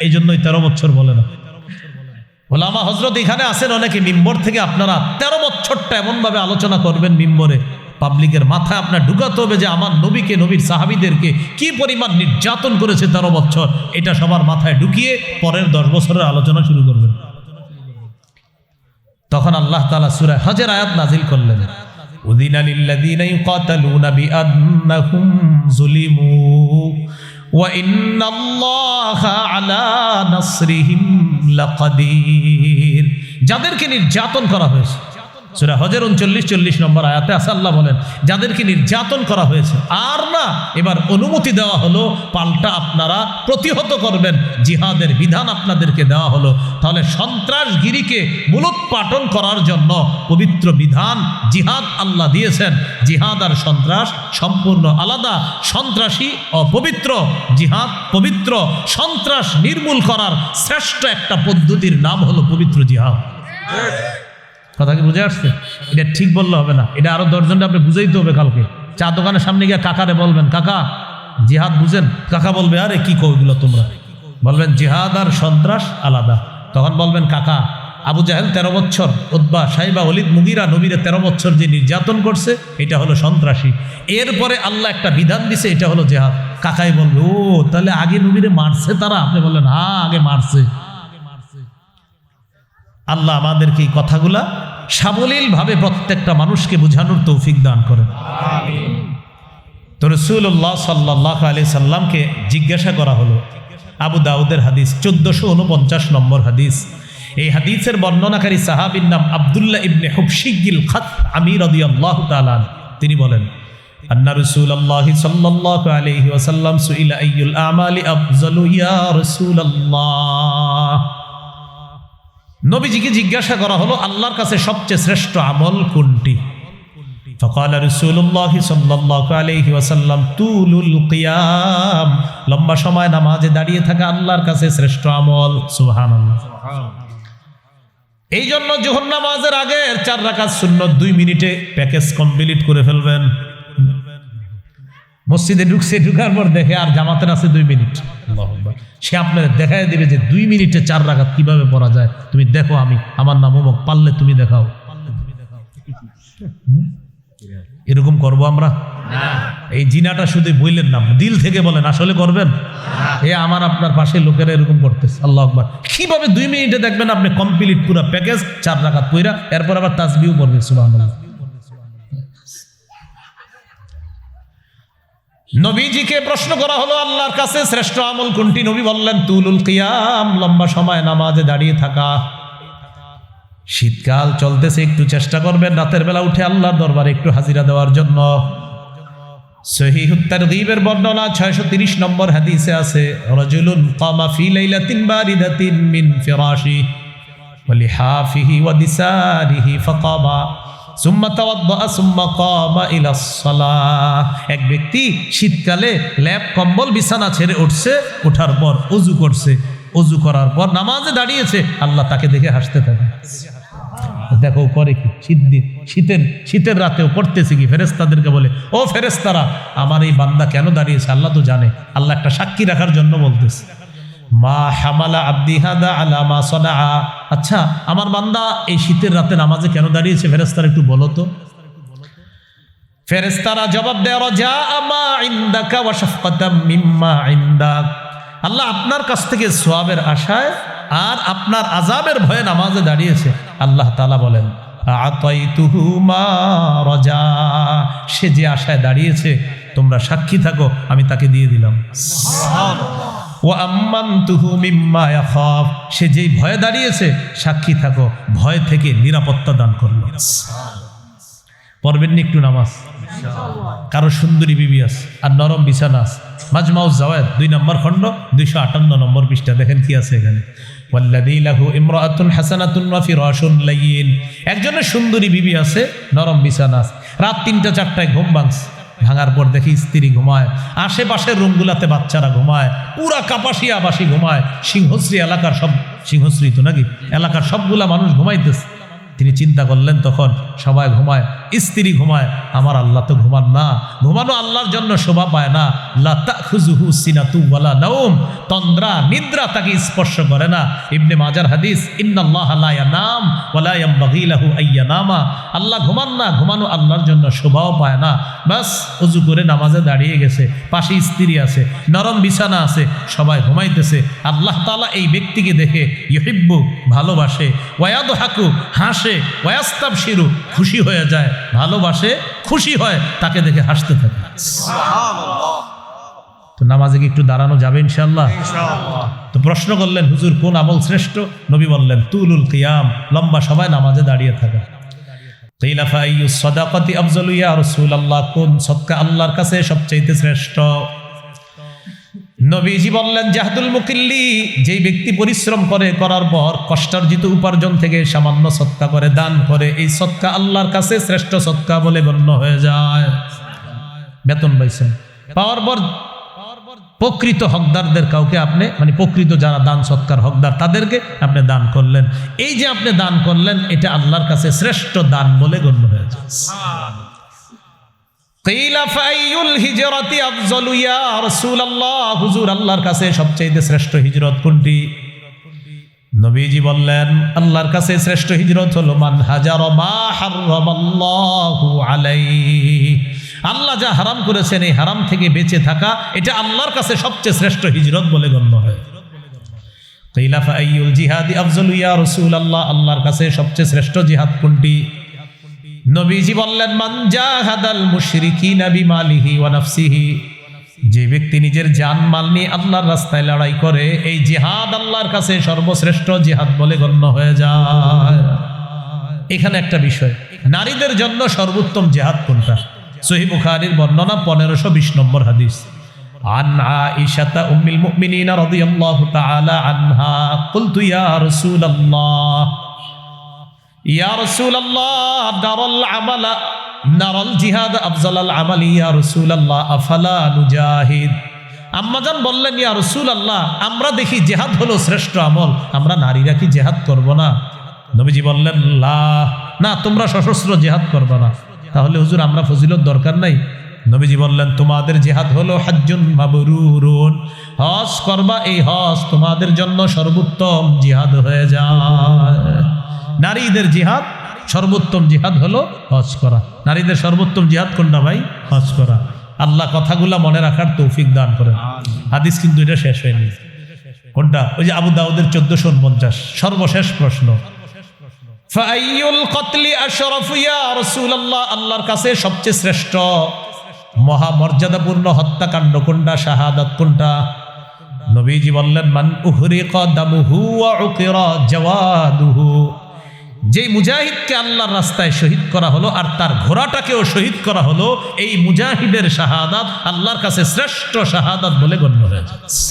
এই জন্যই 13 বছর বলে না। ওলামা হযরত এখানে আছেন অনেকে, মিম্বর থেকে আপনারা 13 বছরটা এমনভাবে আলোচনা করবেন মিম্বরে, পাবলিকের মাথায় আপনার ঢুকাতে হবে যে আমার নবীকে, নবীর সাহাবীদেরকে কি পরিমাণ নির্যাতন করেছে 13 বছর, এটা সবার মাথায় ঢুকিয়ে পরের 10 বছরের আলোচনা শুরু করবেন। তখন আল্লাহ তাআলা সূরা হজের আয়াত নাজিল করলেন, উযিনা লিল্লাযীনা ইউকাতালুনা বিআন্নাহুম যুলিমু ওয়া ইন্নাল্লাহা আলা নাসরিহিম লাকাদির। যাদেরকে নির্যাতন করা হয়েছে, সূরা হজের 39-40 নম্বর আয়াতে আছে, আল্লাহ বলেন যাদেরকে নির্যাতন করা হয়েছে আর না এবার অনুমতি দেওয়া হলো, পাল্টা আপনারা প্রতিহত করবেন, জিহাদের বিধান আপনাদেরকে দেওয়া হলো। তাহলে সন্ত্রাসগিরিকে মূলোৎপাটন করার জন্য পবিত্র বিধান জিহাদ আল্লাহ দিয়েছেন। জিহাদ আর সন্ত্রাস সম্পূর্ণ আলাদা। সন্ত্রাসী অপবিত্র, জিহাদ পবিত্র। সন্ত্রাস নির্মূল করার শ্রেষ্ঠ একটা পদ্ধতির নাম হলো পবিত্র জিহাদ। কথা কি বুঝে আসছে? এটা ঠিক বললে হবে না, এটা আরো 10 জনটা আপনি বুঝাইতে হবে। কালকে চা দোকানের সামনে গিয়ে কাকারে বলবেন, কাকা জিহাদ বুঝেন? কাকা বলবে, আরে কি কও এগুলো তোমরা? বলবেন জিহাদ আর সন্ত্রাস আলাদা। তখন বলবেন, কাকা আবু জাহেল 13 বছর, উতবা, সাইবা, ওলীদ, মুগীরা নবীরে 13 বছর যে নির্যাতন করছে এটা হলো সন্ত্রাসী। এরপরে আল্লাহ একটা বিধান দিছে, এটা হলো জিহাদ। কাকাই বলবে, ও তাহলে আগে নবীরে মারছে তারা? আপনি বললেন, হ্যাঁ আগে মারছে। আল্লাহ আমাদেরকে এই কথাগুলা সাবলীলভাবে প্রত্যেকটা মানুষকে বোঝানোর তৌফিক দান করেন। আমিন। তো রাসূলুল্লাহ সাল্লাল্লাহু আলাইহি সাল্লামকে জিজ্ঞাসা করা হলো, আবু দাউদের হাদিস 1449 নম্বর হাদিস। এই হাদিসের বর্ণনাকারী সাহাবীর নাম আব্দুল্লাহ ইবনে হুবশিগিল খাত আমি রাদিয়াল্লাহু তাআলা। তিনি বলেন, আন্না রাসূলুল্লাহি সাল্লাল্লাহু আলাইহি ওয়াসাল্লাম সুইলা আইয়ুল আমালি আফযালু ইয়া রাসূলুল্লাহ। নবীজিকে জিজ্ঞাসা করা হলো আল্লাহর কাছে সবচেয়ে শ্রেষ্ঠ আমল কোনটি? فقال رسول الله صلى الله عليه وسلم طول القيام, লম্বা সময় নামাজে দাঁড়িয়ে থাকা আল্লাহর কাছে শ্রেষ্ঠ আমল। সুবহানাল্লাহ। এই জন্য যোহর নামাজের আগে 4 রাকাত সুন্নত 2 মিনিটে প্যাকেজ কমপ্লিট করে ফেলবেন। মসজিদে ঢুকার পর দেখে আর জামাতের আছে 2 মিনিট, আল্লাহু আকবার, সে আপনাদের দেখায় দিবে যে 2 মিনিটে 4 রাকাত কিভাবে পড়া যায়। তুমি দেখো, আমার নাম অমুক, পারলে তুমি দেখাও। এরকম করবো আমরা? এই জিনাটা শুধু বললেন না, দিল থেকে বলেন, আসলে করবেন? এ আমার আপনার পাশে লোকেরা এরকম করতেছে। আল্লাহু আকবার। কিভাবে 2 মিনিটে দেখবেন আপনি কমপ্লিট পুরো প্যাকেজ 4 রাকাত পড়া, এরপর আবার তাসবিহও পড়বেন। সুবহানাল্লাহ। নবীজিকে প্রশ্ন করা হলো আল্লাহর কাছে শ্রেষ্ঠ আমল কোনটি? নবী বললেন তুলুল কিয়াম, লম্বা সময় নামাজে দাঁড়িয়ে থাকা। শীতকাল চলতেছে, একটু চেষ্টা করবেন রাতের বেলা উঠে আল্লাহর দরবারে একটু হাজিরা দেওয়ার জন্য। সহিহুত তারগীবের বর্ণনা 630 নম্বর হাদিসে আছে, রাজুলুন কামা ফি লাইলাতিন বারিদাতিন মিন ফিরাশি ওয়া লিহাফিহি ওয়া দিসারিহি ফাকাবা সুম্মা তাওয়াদ্দা সুম্মা কামা ইলাস সালাহ। এক ব্যক্তি শীতকালে ল্যাপ কম্বল বিছানা ছেড়ে উঠছে, ওঠার পর ওযু করছে, ওযু করার পর নামাজে দাঁড়িয়েছে, আল্লাহ তাকে দেখে হাসতে থাকে। দেখো করে কি, শীতের রাতেও করতেছে কি? ফেরেশতাদেরকে বলে, ও ফেরেশতারা, আমার এই বান্দা কেন দাঁড়িয়েছে আল্লাহ তো জানে। আল্লাহ একটা সাক্ষী রাখার জন্য বলতেছে, মা হামালা আব্দি হাদা আলা মা সানা। আচ্ছা, আমার বান্দা এই শীতের রাতে নামাজে কেন দাঁড়িয়েছে? ফেরেশতারা একটু বলো তো। ফেরেশতারা জবাব দেয়, রাজা মা ইনদাকা ওয়া শাফকাতাম মিম্মা ইনদাক। আল্লাহ আপনার কাছ থেকে সওয়াবের আশায় আর আপনার আযাবের ভয়ে নামাজে দাঁড়িয়েছে। আল্লাহ তাআলা বলেন, আতাইতুহু মা রাজা, সে যে আশায় দাঁড়িয়েছে তোমরা সাক্ষী থাকো, আমি তাকে দিয়ে দিলাম। সুবহানাল্লাহ। ওয়া আম্মানতুহু মিম্মা ইয়াখাফ, সে যেই ভয়ে দাঁড়িয়েছে সাক্ষী থাকো, ভয় থেকে নিরাপত্তা দান করলাম। পড়বেন নি একটু নামাজ? কারো সুন্দরী বিবি আছে আর নরম বিছানা আছে। মাজমাউজ জাওয়াদ 2 নম্বর খণ্ড 258 নম্বর পৃষ্ঠা, দেখেন কি আছে এখানে। ওয়াল্লাযী লাহু ইমরাআতুন হাসানাতুন ওয়া ফিরাশুন লাইয়িন, একজনের সুন্দরী বিবি আছে, নরম বিছানা আছে। রাত 3টা 4টায় ঘুম ভাঙার পর দেখি স্ত্রী ঘুমায়, আশেপাশের রুমগুলাতে বাচ্চারা ঘুমায়, পুরা কাপাসিয়াবাসী ঘুমায়, সিংহশ্রী এলাকার সব, সিংহশ্রী তো নাকি, এলাকার সবগুলা মানুষ ঘুমাইতেছে। তিনি চিন্তা করলেন তখন সবাই ঘুমায়, স্ত্রী ঘুমায়, আমার আল্লাহ তো ঘুমান না। ঘুমানো আল্লাহর জন্য শোভা পায় না। লা তাখুযুহু সিনাতু ওয়ালা নাওম, তন্দ্রা নিদ্রা তাকে স্পর্শ করে না। ইবনে মাজার হাদিস, ইন্নাল্লাহা লা ইয়ানাম ওয়া লা ইয়ানবাগী লাহু আইয়ানামা। আল্লাহ ঘুমান না, ঘুমানো আল্লাহর জন্য শোভাও পায় না। বাস ওযু করে নামাজে দাঁড়িয়ে গেছে, পাশে স্ত্রী আছে, নরম বিছানা আছে, সবাই ঘুমাইতেছে। আল্লাহ তাআলা এই ব্যক্তিকে দেখে ইউহিব্বু, ভালোবাসে, ওয়ায়াদহাকু, হাসে, ওয়াস্তাবশিরু, খুশি হয়ে যায়, ভালোবাসে, খুশি হয়, তাকে দেখে হাসতে থাকে। সুবহানাল্লাহ। তো নামাজে কি একটু দাঁড়ানো যাবে ইনশাআল্লাহ? ইনশাআল্লাহ। তো প্রশ্ন করলেন, হুজুর কোন আমল শ্রেষ্ঠ? নবী বললেন তুলুল কিয়াম, লম্বা সময় নামাজে দাঁড়িয়ে থাকা। কিলা ফাইয়ুস সাদাকাতি আফযালু ইয়া রাসূলুল্লাহ, কোন সদকা আল্লাহর কাছে সবচেয়ে শ্রেষ্ঠ? নবীজি বললেন জাহদুল মুকিল্লি, যেই ব্যক্তি পরিশ্রম করে, করার পর কষ্টার্জিত উপার্জন থেকে সামান্য সদকা করে, দান করে, এই সদকা আল্লাহর কাছে শ্রেষ্ঠ সদকা বলে গণ্য হয়ে যায়। বেতন পাইছেন, পাওয়ার পর প্রকৃত হকদারদের কাউকে আপনি, মানে প্রকৃত যারা দান সৎকার হকদার তাদেরকে আপনি দান করলেন, এই যে আপনি দান করলেন, এটা আল্লাহর কাছে শ্রেষ্ঠ দান বলে গণ্য হয়ে যায়। কিলা ফাইয়ুল হিজরাতি আফযালু ইয়া রাসূলুল্লাহ, হুজুর আল্লাহর কাছে সবচেয়ে শ্রেষ্ঠ হিজরত কোনটি? নবীজি বললেন আল্লাহর কাছে শ্রেষ্ঠ হিজরত হলো মান হাজারা মা হারামাল্লাহু আলাইহি, আল্লাহ যা হারাম করেছেন এই হারাম থেকে বেঁচে থাকা, এটা আল্লাহর কাছে সবচেয়ে শ্রেষ্ঠ হিজরত বলে গণ্য হয়। কিলা ফাইয়ুল জিহাদি আফযালু ইয়া রাসূলুল্লাহ, আল্লাহর কাছে সবচেয়ে শ্রেষ্ঠ জিহাদ কোনটি? নবীজি বললেন মান জাহাদাল মুশরিকিনা বিমালিহি ওয়া নাফসিহি, যে ব্যক্তি নিজের জান মাল নিয়ে আল্লাহর রাস্তায় লড়াই করে, এই জিহাদ আল্লাহর কাছে সর্বশ্রেষ্ঠ জিহাদ বলে গণ্য হয়ে যায়। এখানে একটা বিষয়, নারীদের জন্য সর্বোত্তম জিহাদ কোনটা? সহিহ বুখারীর বর্ণনা 1520 নম্বর হাদিস। عن عائشة أم المؤمنين رضي الله تعالى عنها قلت يا رسول الله نرى الجهاد أفضل العمل يا رسول الله أفلا نجاهد। আম্মাজান বললেন, ইয়া রাসূলুল্লাহ, আমরা দেখি জিহাদ হলো শ্রেষ্ঠ আমল, আমরা নারীরা কি জিহাদ করব না? নবীজি বললেন, না, তোমরা সশস্ত্র জিহাদ করবে না। তাহলে হুজুর আমরা ফজিলত দরকার নাই? নবীজি বললেন, তোমাদের জিহাদ হলো হাজ্জুন মাবরুরুন, হজ করবা, এই হজ তোমাদের জন্য সর্বোত্তম জিহাদ হয়ে যায়। নারীদের জিহাদ সর্বোত্তম জিহাদ হলো হজ করা। নারীদের সর্বোত্তম জিহাদ কোনটা ভাই? হজ করা। আল্লাহ কথাগুলা মনে রাখার তৌফিক দান করেন। হাদিস কিন্তু এটা শেষ হয়নি। কোনটা? ওই যে আবু দাউদের 1449 সর্বশেষ প্রশ্ন, ফাআইয়ুল কতলি আশরাফু ইয়া রাসূলুল্লাহ, আল্লাহর কাছে সবচেয়ে শ্রেষ্ঠ মহামর্যাদাপূর্ণ হত্যাকাণ্ড কোনটা, শাহাদাত কোনটা? নবীজি বললেন, মান উহরিকা দামুহু ওয়া উকিরা জাওয়াদুহু, যেই মুজাহিদকে আল্লাহর রাস্তায় শহীদ করা হলো আর তার ঘোড়াটাকেও শহীদ করা হলো, এই মুজাহিদের শাহাদাত আল্লাহর কাছে শ্রেষ্ঠ শাহাদাত বলে গণ্য হয়ে যাচ্ছে।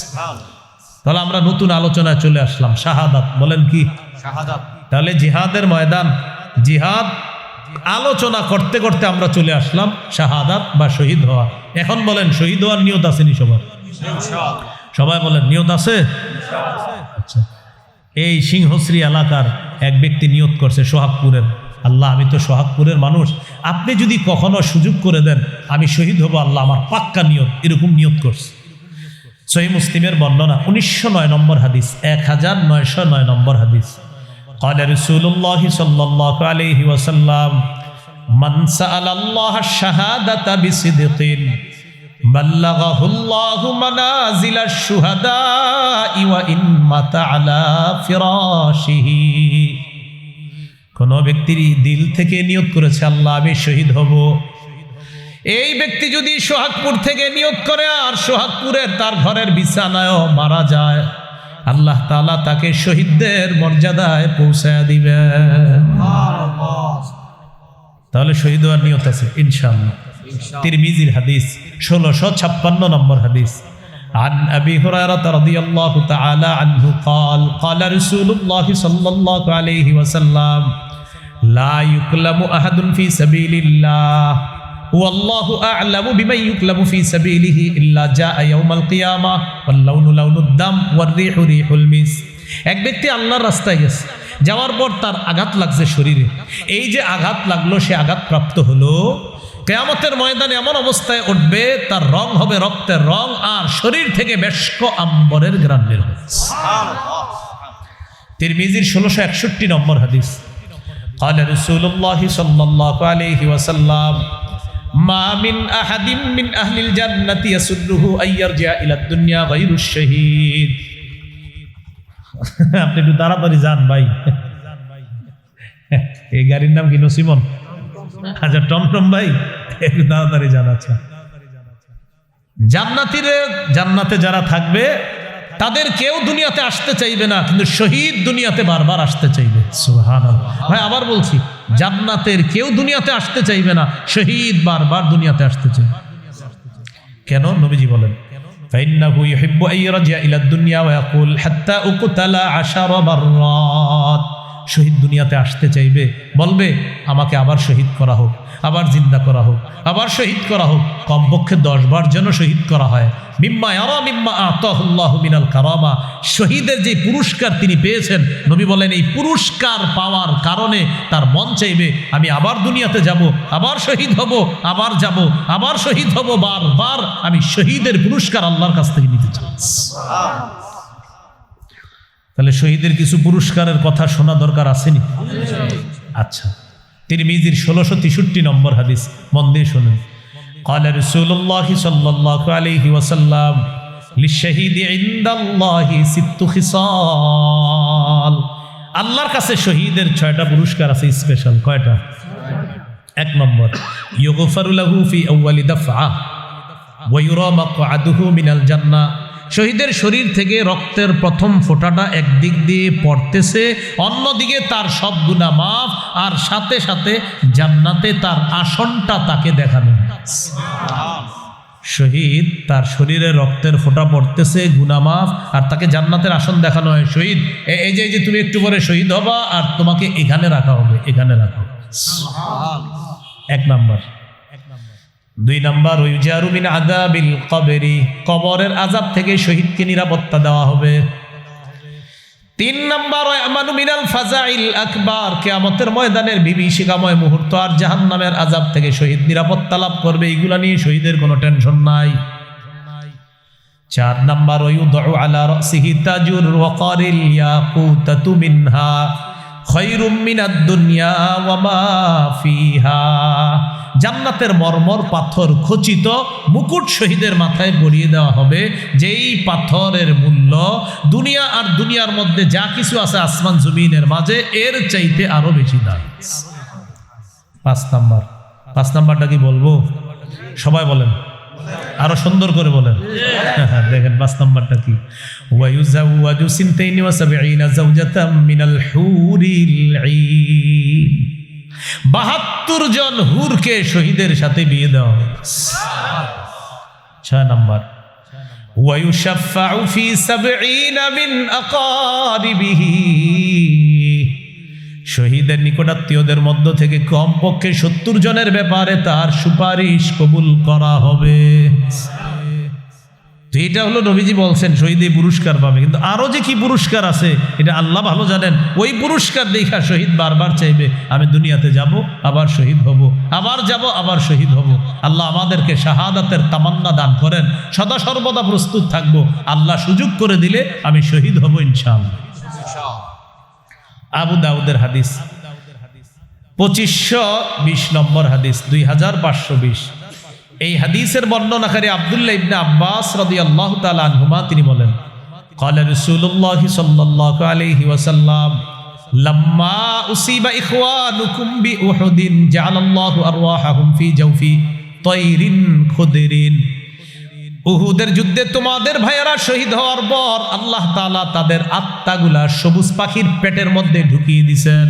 তাহলে আমরা নতুন আলোচনায় চলে আসলাম, শাহাদাত বলেন কি? শাহাদাত। তাহলে জিহাদের ময়দান, জিহাদ আলোচনা করতে করতে আমরা চলে আসলাম শাহাদাত বা শহীদ হওয়া। এখন বলেন, শহীদ হওয়ার নিয়ত আসেনি সবার? সবাই বলেন নিয়ত আছে? আচ্ছা, এই সিংহশ্রী এলাকার এক ব্যক্তি নিয়ত করছে সোহাগপুরের, আল্লাহ আমি তো সোহাগপুরের মানুষ, আপনি যদি কখনো সুযোগ করে দেন আমি শহীদ হব, আল্লাহ আমার পাক্কা নিয়ত, এরকম নিয়ত করছে। সহিহ মুসলিমের বর্ণনা 1909 নম্বর হাদিস, 1909 নম্বর হাদিস। قال رسول الله صلى الله عليه وسلم من سأل الله الشهادة بصدق بلغه الله منازل الشهداء وإن مات على فراشه। কোন ব্যক্তি দিল থেকে নিয়ত করেছে আল্লাহ আমি শহীদ হব, এই ব্যক্তি যদি সোহাগপুর থেকে নিয়ত করে আর সোহাগপুরের তার ঘরের বিছানায়ও মারা যায়, আল্লাহ তাআলা তাকে শহীদদের মর্যাদায় পৌঁছায় দিবেন। তাহলে শহীদ হওয়ার নিয়ত আছে ইনশাআল্লাহ। তিরমিজির হাদিস 1656 নম্বর হাদিস। عن أبي هريرة رضي الله تعالى عنه قال قال رسول الله صلى الله عليه وسلم لا يكلم أحد في سبيل الله والله أعلم بمن يكلم في سبيله إلا جاء يوم القيامة واللون لون الدم والريح ريح المسك। এক ব্যক্তি আল্লাহর রাস্তায় গেছে, যাওয়ার পর তার আঘাত লাগছে শরীরে, এই যে আঘাত লাগলো সে আঘাত প্রাপ্ত হলো, কিয়ামতের ময়দানে এমন অবস্থায় উঠবে তার রং হবে রক্তের রং আর শরীর থেকে মেশক আম্বরের ঘ্রাণ বের হবে। তিরমিজির 1661 নম্বর হাদিস। قال رسول الله صلى الله عليه وسلم ما من أحد من أهل الجنة يسره أن يرجع إلى الدنيا غير الشهيد। আপনি একটু তাড়াতাড়ি যান ভাই, এই গাড়ির নাম কি নসিমন? আচ্ছা টমটম ভাই, একটু তাড়াতাড়ি যান। আচ্ছা, জান্নাতে যারা থাকবে তাদের কেউ দুনিয়াতে আসতে চাইবে না, কিন্তু শহীদ দুনিয়াতে বারবার আসতে চাইবে। সুবহানাল্লাহ। ভাই আবার বলছি, জান্নাতের কেউ দুনিয়াতে আসতে চাইবে না, শহীদ বারবার দুনিয়াতে আসতে চাইবে। কেন? নবীজি বলেন ফাইন্নাহু ইউহিব্বু আন ইয়ারজি'a ইলা দুনিয়া ওয়া ইয়াকুল হাত্তা উকতালা 10 মাররাত। শহীদ দুনিয়াতে আসতে চাইবে, বলবে আমাকে আবার শহীদ করা হোক, আবার জিন্দা করা হোক, আবার শহীদ করা হোক, কমপক্ষে 10 বার যেন শহীদ করা হয়। মিম্মা ইয়ারা মিম্মা আতাহুল্লাহু মিনাল কারামা। শহীদের যে পুরস্কার তিনি পেয়েছেন, নবী বলেন এই পুরস্কার পাওয়ার কারণে তার মন চাইবে আমি আবার দুনিয়াতে যাব, আবার শহীদ হব, আবার যাব, আবার শহীদ হব, বারবার আমি শহীদের পুরস্কার আল্লাহর কাছ থেকে নিতে চাই। তাহলে শহীদের কিছু পুরস্কারের কথা শোনা দরকার আসেনি? আচ্ছা, তিরমিজির 1663 নম্বর হাদিস, মন দিয়ে শুনুন। قال رسول الله صلى الله عليه وسلم للشهيد عند الله 6 خصال। আল্লাহর কাছে শহীদের 6টা পুরস্কার আছে স্পেশাল। কয়টা? 1 নম্বর ইউগফারু লাহু ফি আউয়ালি দাফআ ওয়া ইউরা মাকআদুহু মিনাল জান্নাহ। শহীদের শরীর থেকে রক্তের প্রথম ফোঁটাটা একদিক দিয়ে পড়তেছে, অন্যদিকে তার সব গুনাহ মাফ, আর সাথে সাথে জান্নাতে তার আসনটা তাকে দেখানো। শহীদ তার শরীরে রক্তের ফোঁটা পড়তেছে, গুনাহ মাফ, আর তাকে জান্নাতের আসন দেখানো হয়। শহীদ এই যে তুমি একটু পরে শহীদ হবা, আর তোমাকে এখানে রাখা হবে, এখানে রাখা হবে। এক নাম্বার। 2 নাম্বার, ওয়াইজারু মিন আযাবিল কবরি, কবরের আযাব থেকে শহীদকে নিরাপত্তা দেওয়া হবে। 3 নাম্বার, আমানু মিনাল ফাজাইল আকবার, কিয়ামতের ময়দানের বিভীষিকাময় মুহূর্ত আর জাহান্নামের আযাব থেকে শহীদ নিরাপত্তা লাভ করবে। এগুলা নিয়ে শহীদের কোনো টেনশন নাই। 4 নাম্বার, ওয়ায়ুদউ আলা রাসিহি তাজুর ওয়াকারিল ইয়াকুতাতু মিনহা খায়রুম মিনাদ দুনিয়া ওয়া মা ফিহা, জান্নাতের মরমর পাথর খচিত মুকুট শহীদের মাথায় পরিয়ে দেওয়া হবে, যেই পাথরের মূল্য দুনিয়া আর দুনিয়ার মধ্যে যা কিছু আছে আসমান জমিনের মাঝে এর চাইতে আরো বেশি দাম। 5 নাম্বারটা কি বলবো? সবাই বলেন, আরো সুন্দর করে বলেন। দেখেন 5 নাম্বারটা কি, ওয়ায়ুজাওয়াজু সিনতাইনি ওয়া সাবঈনা যাওজাতাম মিনাল হুরিল ঈন, 72 জন হুরকে শহীদের সাথে বিয়ে দেওয়া হবে। 6 নাম্বার, ওয়ায়ুশাফাউ ফি 70 মিন আকারিবিহি, শহীদের নিকটাত্মীয়দের মধ্য থেকে কমপক্ষে 70 জনের ব্যাপারে তার সুপারিশ কবুল করা হবে। তো এটা হলো নবীজি বলছেন শহীদ এই পুরস্কার পাবে, কিন্তু আরো যে কি পুরস্কার আছে এটা আল্লাহ ভালো জানেন। ওই পুরস্কার দেখা শহীদ বারবার চাইবে আমি দুনিয়াতে যাব, আবার শহীদ হব, আবার যাব, আবার শহীদ হব। আল্লাহ আমাদেরকে শাহাদাতের তামান্না দান করেন, সদা সর্বদা প্রস্তুত থাকব, আল্লাহ সুযোগ করে দিলে আমি শহীদ হব ইনশাআল্লাহ। আবু দাউদের হাদিস 2520 নম্বর হাদিস, 2520। এই হাদিসের বর্ণনাকারী আব্দুল্লাহ ইবনে আব্বাস রাদিয়াল্লাহু তাআলা আনহুমা তিনি বলেন, ক্বালা রাসূলুল্লাহ সাল্লাল্লাহু আলাইহি ওয়াসাল্লাম লাম্মা উসিবা ইখওয়ানুকুম বিউহুদিন জাআলাল্লাহু আরওয়াহাহুম ফি জাওফি তায়রিন খুদরিন, উহুদের যুদ্ধে তোমাদের ভাইয়েরা শহীদ হওয়ার পর আল্লাহ তাআলা তাদের আত্মাগুলা সবুজ পাখির পেটের মধ্যে ঢুকিয়ে দিয়েছেন।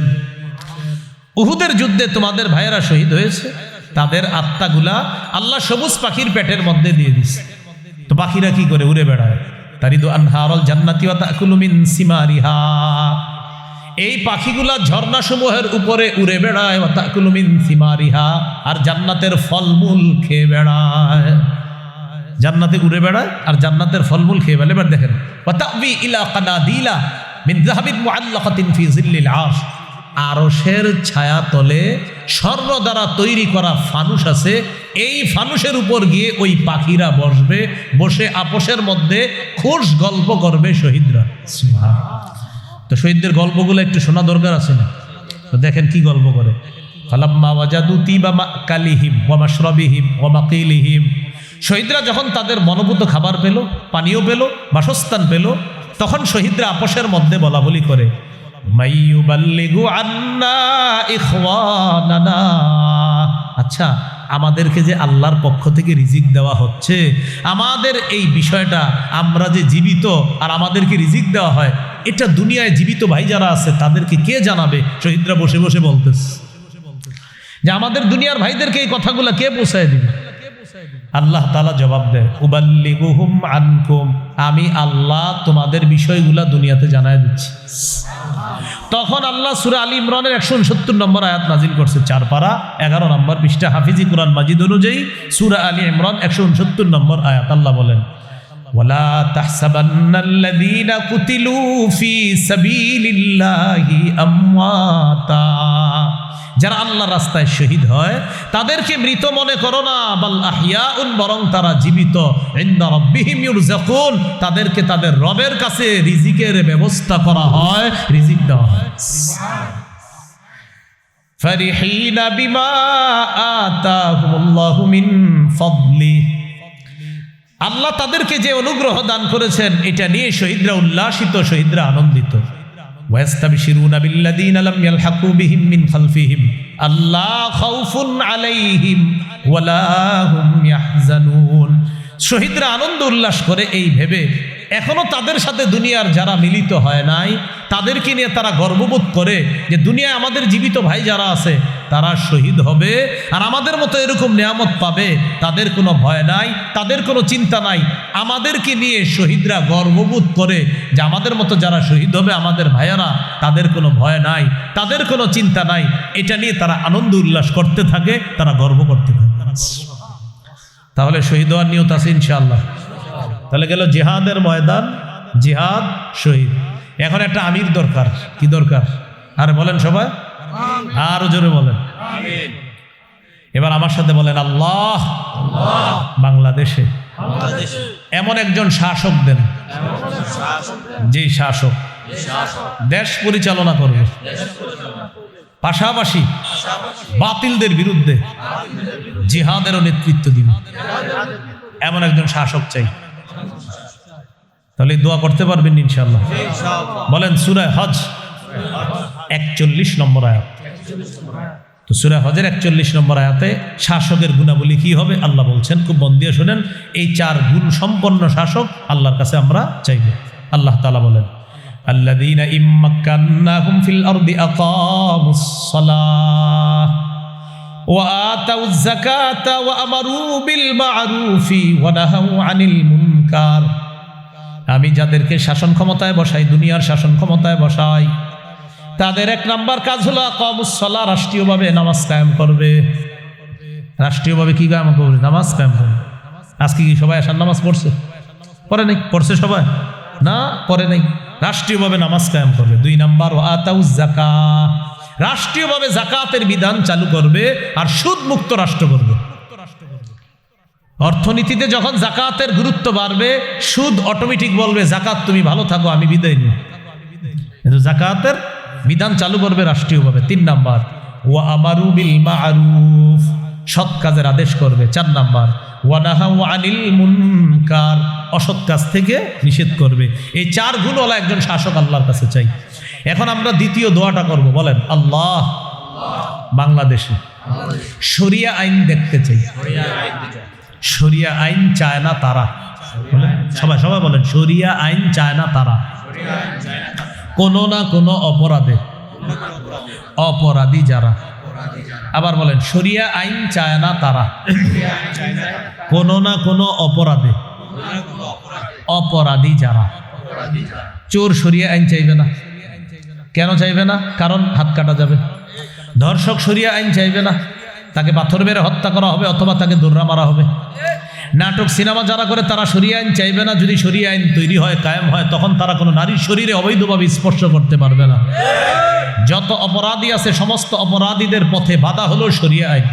উহুদের যুদ্ধে তোমাদের ভাইয়েরা শহীদ হয়েছে, তাদের আত্মাগুলা আল্লাহ সবুজ পাখির পেটের মধ্যে দিয়ে দিছে। তো পাখিরা কি করে? উড়ে বেড়ায়। তারিদু আনহারুল জান্নাতি ওয়া তাকুলু মিন সিমারিহা, এই পাখিগুলা ঝর্ণাসমূহের উপরে উড়ে বেড়ায়, ওয়া তাকুলু মিন সিমারিহা, আর জান্নাতের ফলমূল খেয়ে বেড়ায়। জান্নাতে উড়ে বেড়ায় আর জান্নাতের ফলমূল খেয়ে বেড়ায়। এবার দেখেন, ওয়া তাবি ইলা কানাদিলা মিন যাহাবিন মুআল্লাকাতিন ফি জিল্লিল আরশ, আরশের ছায়া তলে স্বর্ণ দ্বারা তৈরি করা ফানুস আছে, এই ফানুসের উপর গিয়ে ওই পাখিরা বসবে, বসে আপসের মধ্যে খুশ গল্প করবে শহীদরা। তো শহীদদের গল্পগুলো একটু শোনা দরকার আছে না? তো দেখেন কি গল্প করে। ফালাম্মা ওয়াজাদু তিবা মাকালিহিম ওয়া মাশরাবিহিম ওয়া মাকিলিহিম, শহীদরা যখন তাদের মনোভূত খাবার পেল, পানীয় পেল, বাসস্থান পেল, তখন শহীদরা আপসের মধ্যে বলা বলি করে, মাইয়ুবাল্লিগু আন্না ইখওয়ানানা, আচ্ছা আমাদেরকে যে আল্লাহর পক্ষ থেকে রিজিক দেওয়া হচ্ছে, আমাদের এই বিষয়টা, আমরা যে জীবিত আর আমাদেরকে রিজিক দেওয়া হয়, এটা দুনিয়ায় জীবিত ভাই যারা আছে তাদেরকে কে জানাবে? শহীদরা বসে বসে বলতেছে যে আমাদের দুনিয়ার ভাইদেরকে এই কথাগুলো কে পৌঁছায় দিবে? আল্লাহ তাআলা জবাব দেয়, উবাল্লিগুহুম আনকুম, আমি আল্লাহ তোমাদের বিষয়গুলা দুনিয়াতে জানায় দিচ্ছি। তখন আল্লাহ সূরা আলী ইমরানের 169 নম্বর আয়াত নাজিল করছে, 4 পারা 11 নম্বর পৃষ্ঠা, হাফিজি কুরআন মাজিদ অনুযায়ী সূরা আলী ইমরান 169 নম্বর আয়াত। আল্লাহ বলেন, ওয়ালা তাহসাবান্নাল্লাযীনা কুতিলু ফি সাবিলিল্লাহি আমওয়াতা, যারা আল্লাহর রাস্তায় শহীদ হয় তাদেরকে মৃত মনে করো না, বাল আহইয়াউন, বরং তারা জীবিত, ইনদা রাব্বিহিম ইউরযাকুন, তাদেরকে তাদের রবের কাছে রিজিকের ব্যবস্থা করা হয়, রিজিক দেওয়া হয়। ফারিহিনা বিমা আতাহুমুল্লাহু মিন ফাদলি, আল্লাহ তাদেরকে যে অনুগ্রহ দান করেছেন এটা নিয়ে শহীদরা উল্লাসিত, শহীদরা আনন্দিত। ওয়াস্তাবশিরুনা বিল্লাযীনা লাম ইয়ালহাকু বিহিম মিন খালফিহিম আল্লা খাউফুন আলাইহিম ওয়ালা হুম ইয়াহজানুন, শহীদরা আনন্দ উল্লাস করে এই ভেবে এখনো তাদের সাথে দুনিয়ার যারা মিলিত হয় নাই তাদেরকে নিয়ে তারা গর্ববোধ করে যে দুনিয়ায় আমাদের জীবিত ভাই যারা আছে তারা শহীদ হবে আর আমাদের মতো এরকম নিয়ামত পাবে, তাদের কোনো ভয় নাই, তাদের কোনো চিন্তা নাই। আমাদেরকে নিয়ে শহীদরা গর্ববোধ করে যে আমাদের মতো যারা শহীদ হবে আমাদের ভাইয়ারা, তাদের কোনো ভয় নাই, তাদের কোনো চিন্তা নাই। এটা নিয়ে তারা আনন্দ উল্লাস করতে থাকে, তারা গর্ব করতে থাকে। তাহলে শহীদ হওয়ার নিয়ত আছে ইনশাআল্লাহ। তাহলে গেল জিহাদের ময়দান, জিহাদ, শহীদ। এখন একটা আমির দরকার। কি দরকার? আরে বলেন সবাই, আরো জোরে বলেন। এবার আমার সাথে বলেন আল্লাহ। বাংলাদেশে এমন একজন শাসক দেন, যে শাসক দেশ পরিচালনা করবে, পাশাপাশি বাতিলদের বিরুদ্ধে জিহাদেরও নেতৃত্ব দিবে, এমন একজন শাসক চাই। তাহলে দোয়া করতে পারবেন ইনশাআল্লাহ। বলেন সূরা হজ 41 নম্বর আয়াত। তো সূরা হজের 41 নম্বর আয়াতে শাসকের গুণাবলী কি হবে আল্লাহ বলছেন, খুব মন দিয়ে শোনেন। এই 4 গুণ সম্পন্ন শাসক আল্লাহর কাছে আমরা চাইব। আল্লাহ তাআলা বলেন, আল্লাযীনা ইম্মাক্কান্নাহুম ফিল আরদি আকামুস সালাহ ওয়া আতাউয যাকাতা ওয়া আমারু বিল মা'রুফি ওয়া নাহাউ আনিল মুনকার। আমি যাদেরকে শাসন ক্ষমতায় বসাই, দুনিয়ার শাসন ক্ষমতায় বসাই, তাদের 1 নাম্বার কাজ হলো আকামুস সালাহ, রাষ্ট্রীয়ভাবে নামাজ কায়েম করবে। রাষ্ট্রীয়ভাবে কি কায়েম করবে? নামাজ কায়েম করবে। আজকে কি সবাই আসার নামাজ পড়ছে? পড়ে নাই? পড়ছে সবাই? না, পড়ে নাই। রাষ্ট্রীয়ভাবে নামাজ কায়েম করবে। 2 নাম্বার ওয়া আতাউয যাকাত, রাষ্ট্রীয়ভাবে যাকাতের বিধান চালু করবে আর সুদ মুক্ত রাষ্ট্র করবে। অর্থনীতিতে যখন যাকাতের গুরুত্ব বাড়বে, সুদ অটোমেটিক বলবে যাকাত তুমি ভালো থাকো, আমি বিদায় নিই। কিন্তু যাকাতের বিধান চালু করবে রাষ্ট্রীয়ভাবে। 3 নাম্বার ওয়া আমারু বিল মা'রুফ, সৎ কাজের আদেশ করবে। 4 নাম্বার ওয়া নাহাউ আনিল মুনকার, অসৎ কাজ থেকে নিষেধ করবে। এই 4 গুণওয়ালা একজন শাসক আল্লাহর কাছে চাই। এখন আমরা দ্বিতীয় দোয়াটা করব। বলেন আল্লাহ, বাংলাদেশে শরিয়া আইন দেখতে চাই। শরিয়া আইন চায় না তারা। সবাই সবাই বলেন, শরিয়া আইন চায় না তারা। কোনো না কোনো অপরাধে অপরাধী যারা। আবার বলেন, শরিয়া আইন চায় না তারা, কোনো না কোনো অপরাধে অপরাধী যারা। চোর শরিয়া আইন চাইবে না। কেন চাইবে না? কারণ হাত কাটা যাবে। ধর্ষক শরিয়া আইন চাইবে না, তাকে পাথর মেরে হত্যা করা হবে অথবা তাকে দৌড়া মারা হবে। নাটক সিনেমা যারা করে তারা শরিয়া আইন চাইবে না। যদি শরিয়া আইন তৈরি হয়, কায়েম হয়, তখন তারা কোনো নারীর শরীরে অবৈধভাবে স্পর্শ করতে পারবে না। যত অপরাধী আছে সমস্ত অপরাধীদের পথে বাধা হলো শরিয়া আইন।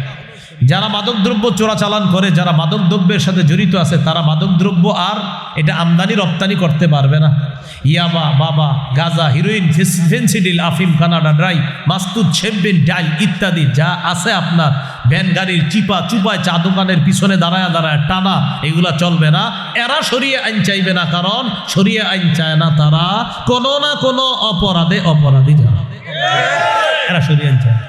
যারা মাদকদ্রব্য চোরাচালান করে, যারা মাদকদ্রব্যের সাথে জড়িত আছে, তারা মাদকদ্রব্য আর এটা আমদানি রপ্তানি করতে পারবে না। ইয়াবা, বাবা, গাঁজা, হিরোইন, ফেন্সিডিল, আফিম, কানাডা ড্রাই, মাস্তুদ, শেম্পেন, ডাইল ইত্যাদি যা আছে আপনার, ভ্যান গাড়ির চিপা চুপায় চা দোকানের পিছনে দাঁড়ায় দাঁড়ায় টানা, এগুলা চলবে না। এরা শরিয়া আইন চাইবে না, কারণ শরিয়া আইন চায় না তারা, কোনো না কোনো অপরাধে অপরাধী যারা, এরা শরিয়া আইন চায়।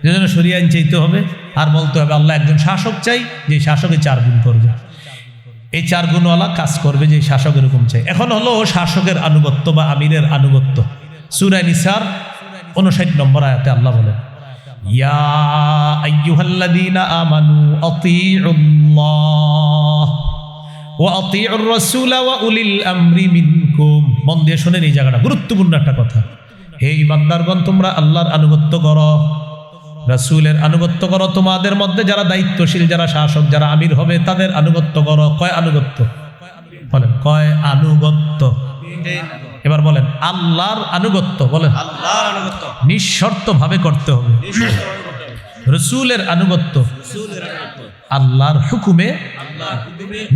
যেজন্য শরিয়া আইন চাইতে হবে আর বলতে হবে আল্লাহ একজন শাসক চাই, যে শাসকে 4 গুণ করবে। এই 4 গুণওয়ালা কাজ করবে, যে শাসক এরকম চাই। এখন হলো শাসকের আনুগত্য বা আমিরের আনুগত্য। সূরা নিসার 59 নম্বর আয়াতে আল্লাহ বলেন, ইয়া আইয়ুহাল্লাযীনা আমানু আতিউল্লাহ ওয়া আতিউর রাসূলা ওয়া উলিল আমরি মিনকুম। মন দিয়ে শুনেন, এই জায়গাটা গুরুত্বপূর্ণ একটা কথা। হে ইমানদারগণ, তোমরা আল্লাহর আনুগত্য করো, রাসূলের আনুগত্য করো, তোমাদের মধ্যে যারা দায়িত্বশীল, যারা শাসক, যারা আমির হবে তাদের আনুগত্য করো। কয় আনুগত্য? বলেন কয় আনুগত্য? এবার বলেন আল্লাহর আনুগত্য। বলেন আল্লাহর আনুগত্য নিঃশর্ত ভাবে করতে হবে। রাসূলের আনুগত্য আল্লাহর হুকুমে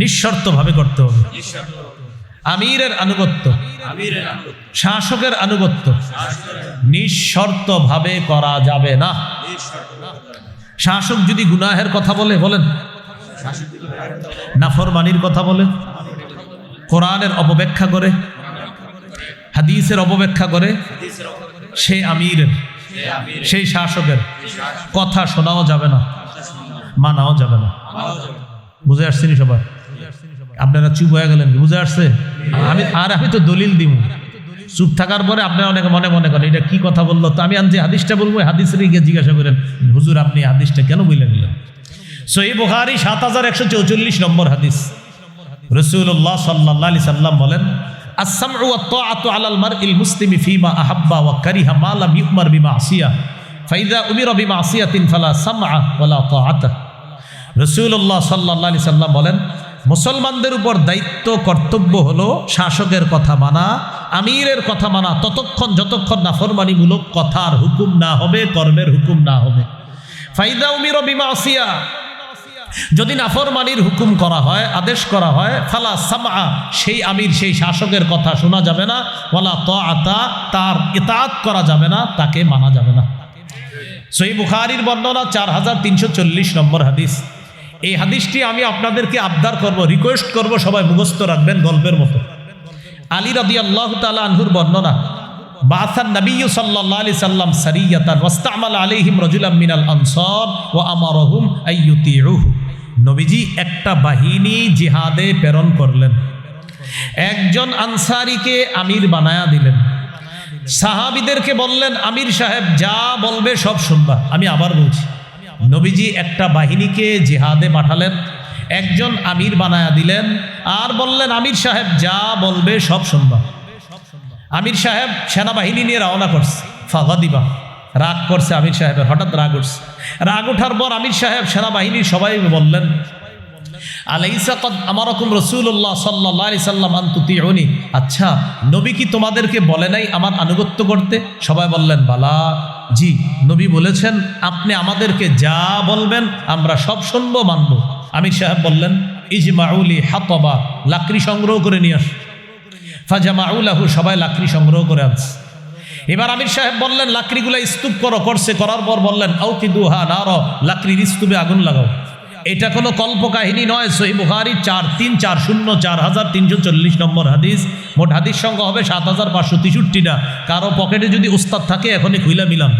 নিঃশর্ত ভাবে করতে হবে। আমিরের আনুগত্য, শাসকের আনুগত্য নিঃশর্ত ভাবে করা যাবে না। শাসক যদি গুনাহের কথা বলে, বলেন নাফরমানির কথা বলে, কোরআনের অপব্যাখ্যা করে, হাদিসের অপব্যাখ্যা করে, সেই আমিরের, সেই শাসকের কথা শোনাও যাবে না, মানাও যাবে না। বুঝে আসছেনি সবাই? আপনারা চুপ হয়ে গেলেন, বুঝে আসছে? আমি তো দলিল দিব। চুপ থাকার পরে আপনারা অনেকে মনে করেন এটা কি কথা বললো, তো আমি যে হাদিসটা বলবো হাদিসের গিয়ে জিজ্ঞাসা করেন হুজুর আপনি হাদিসটা কেন বলে গেলেন। সহিহ বুখারী 7144 নম্বর হাদিস, রাসূলুল্লাহ সাল্লাল্লাহু আলাইহি সাল্লাম বলেন, আস-সামউ ওয়াত-তাআতু আলাল মারইল মুসলিমি ফীমা আহাব্বা ওয়া কারিহা মা লাম ইউমার বিমাসিয়া ফাইযা উমিরা বিমাসিয়াতিন ফালা সামআ ওয়ালা তাআতা। রাসূলুল্লাহ সাল্লাল্লাহু আলাইহি সাল্লাম বলেন, মুসলমানদের উপর দায়িত্ব কর্তব্য হলো শাসকের কথা মানা, আমিরের কথা মানা যতক্ষণ নাফরমানিমূলক কথার হুকুম না হবে, কর্মের হুকুম না হবে। ফাইদা উমিরা বিমাসিয়া, যদি নাফরমানির হুকুম করা হয়, আদেশ করা হয়, ফালা সামআ, সেই আমির সেই শাসকের কথা শোনা যাবে না, ওয়ালা তাআতা, তার ইতাআত করা যাবে না, তাকে মানা যাবে না। সহিহ বুখারীর বর্ণনা 4340 নম্বর হাদিস। এই হাদিসটি আমি আপনাদেরকে আবদার করব, রিকোয়েস্ট করব, সবাই মুখস্থ রাখবেন গল্পের মতো। আলী রাদিয়াল্লাহু তাআলা আনহুর বর্ণনা, বাআসান নবিয়্যু সাল্লাল্লাহু আলাইহি সাল্লাম সারিয়াতান ওয়াস্তা'মালা আলাইহিম রাজুলাম মিনাল আনসার ওয়া আমারাহুম আইয়ুতিউহু। নবীজি একটা বাহিনী জিহাদে প্রেরণ করলেন, একজন আনসারীকে আমির বানায়া দিলেন, সাহাবীদেরকে বললেন আমির সাহেব যা বলবে সব শুনবা। আমি আবার বলছি, নবীজি একটা বাহিনীকে জিহাদে পাঠালেন, একজন আমির বানায়া দিলেন, আর বললেন আমির সাহেব যা বলবে সব শুনবা। আমির সাহেব সেনাবাহিনী নিয়ে রওনা করছে, ফাগাদিবা, রাগ করছে আমির সাহেবের, হঠাৎ রাগ উঠছে। রাগ ওঠার পর আমির সাহেব সেনাবাহিনীর সবাই বললেন, আলাইসা কদ আমারাকুম রাসূলুল্লাহ সাল্লাল্লাহু আলাইহি সাল্লাম আন তুতিউনি, আচ্ছা নবী কি তোমাদেরকে বলে নাই আমার আনুগত্য করতে? সবাই বললেন বালা, জি নবী বলেছেন আপনি আমাদেরকে যা বলবেন আমরা সব শুনবো, মানব। আমির সাহেব বললেন ইজমাউলি হাতবা, লাকড়ি সংগ্রহ করে নিয়ে আস। ফাজামাউ লাহু, সবাই লাকড়ি সংগ্রহ করে আনছে। এবার আমির সাহেব বললেন লাকড়িগুলা স্তূপ করছে, করার পর বললেন আউকিদুহা নার, লাকড়ির স্তূপে আগুন লাগাও। এটা কোনো কল্প কাহিনী নয়, সহিহ বুখারী 4340 নম্বর হাদিস। মোট হাদিস সংখ্যা হবে 7563টা। কারো পকেটে যদি উস্তাদ থাকে এখনই খুইলা মিলাম।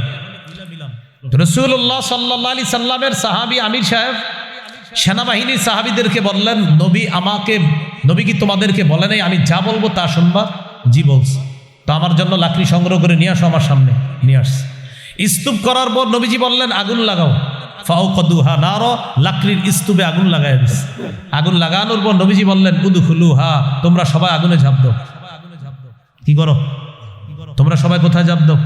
রাসূলুল্লাহ সাল্লাল্লাহু আলাইহি সাল্লামের সাহাবী আমির সাহেব সেনাবাহিনীর সাহাবীদেরকে বললেন, নবী কি তোমাদেরকে বলে নাই আমি যা বলবো তা শুনবা? জি বলছে। তো আমার জন্য লাকড়ি সংগ্রহ করে নিয়ে আসো, আমার সামনে নিয়ে আসছে। স্তূপ করার পর নবীজি বললেন আগুন লাগাও। ফাওকাদুহা নার, লাকড়ির স্তূপে আগুন লাগায় দিছে। আগুন লাগানোর পর নবীজি বললেন উদখুলুহা, তোমরা সবাই আগুনে ঝাঁপ দাও। কি করো তোমরা সবাই? কোথায় ঝাঁপ দাও?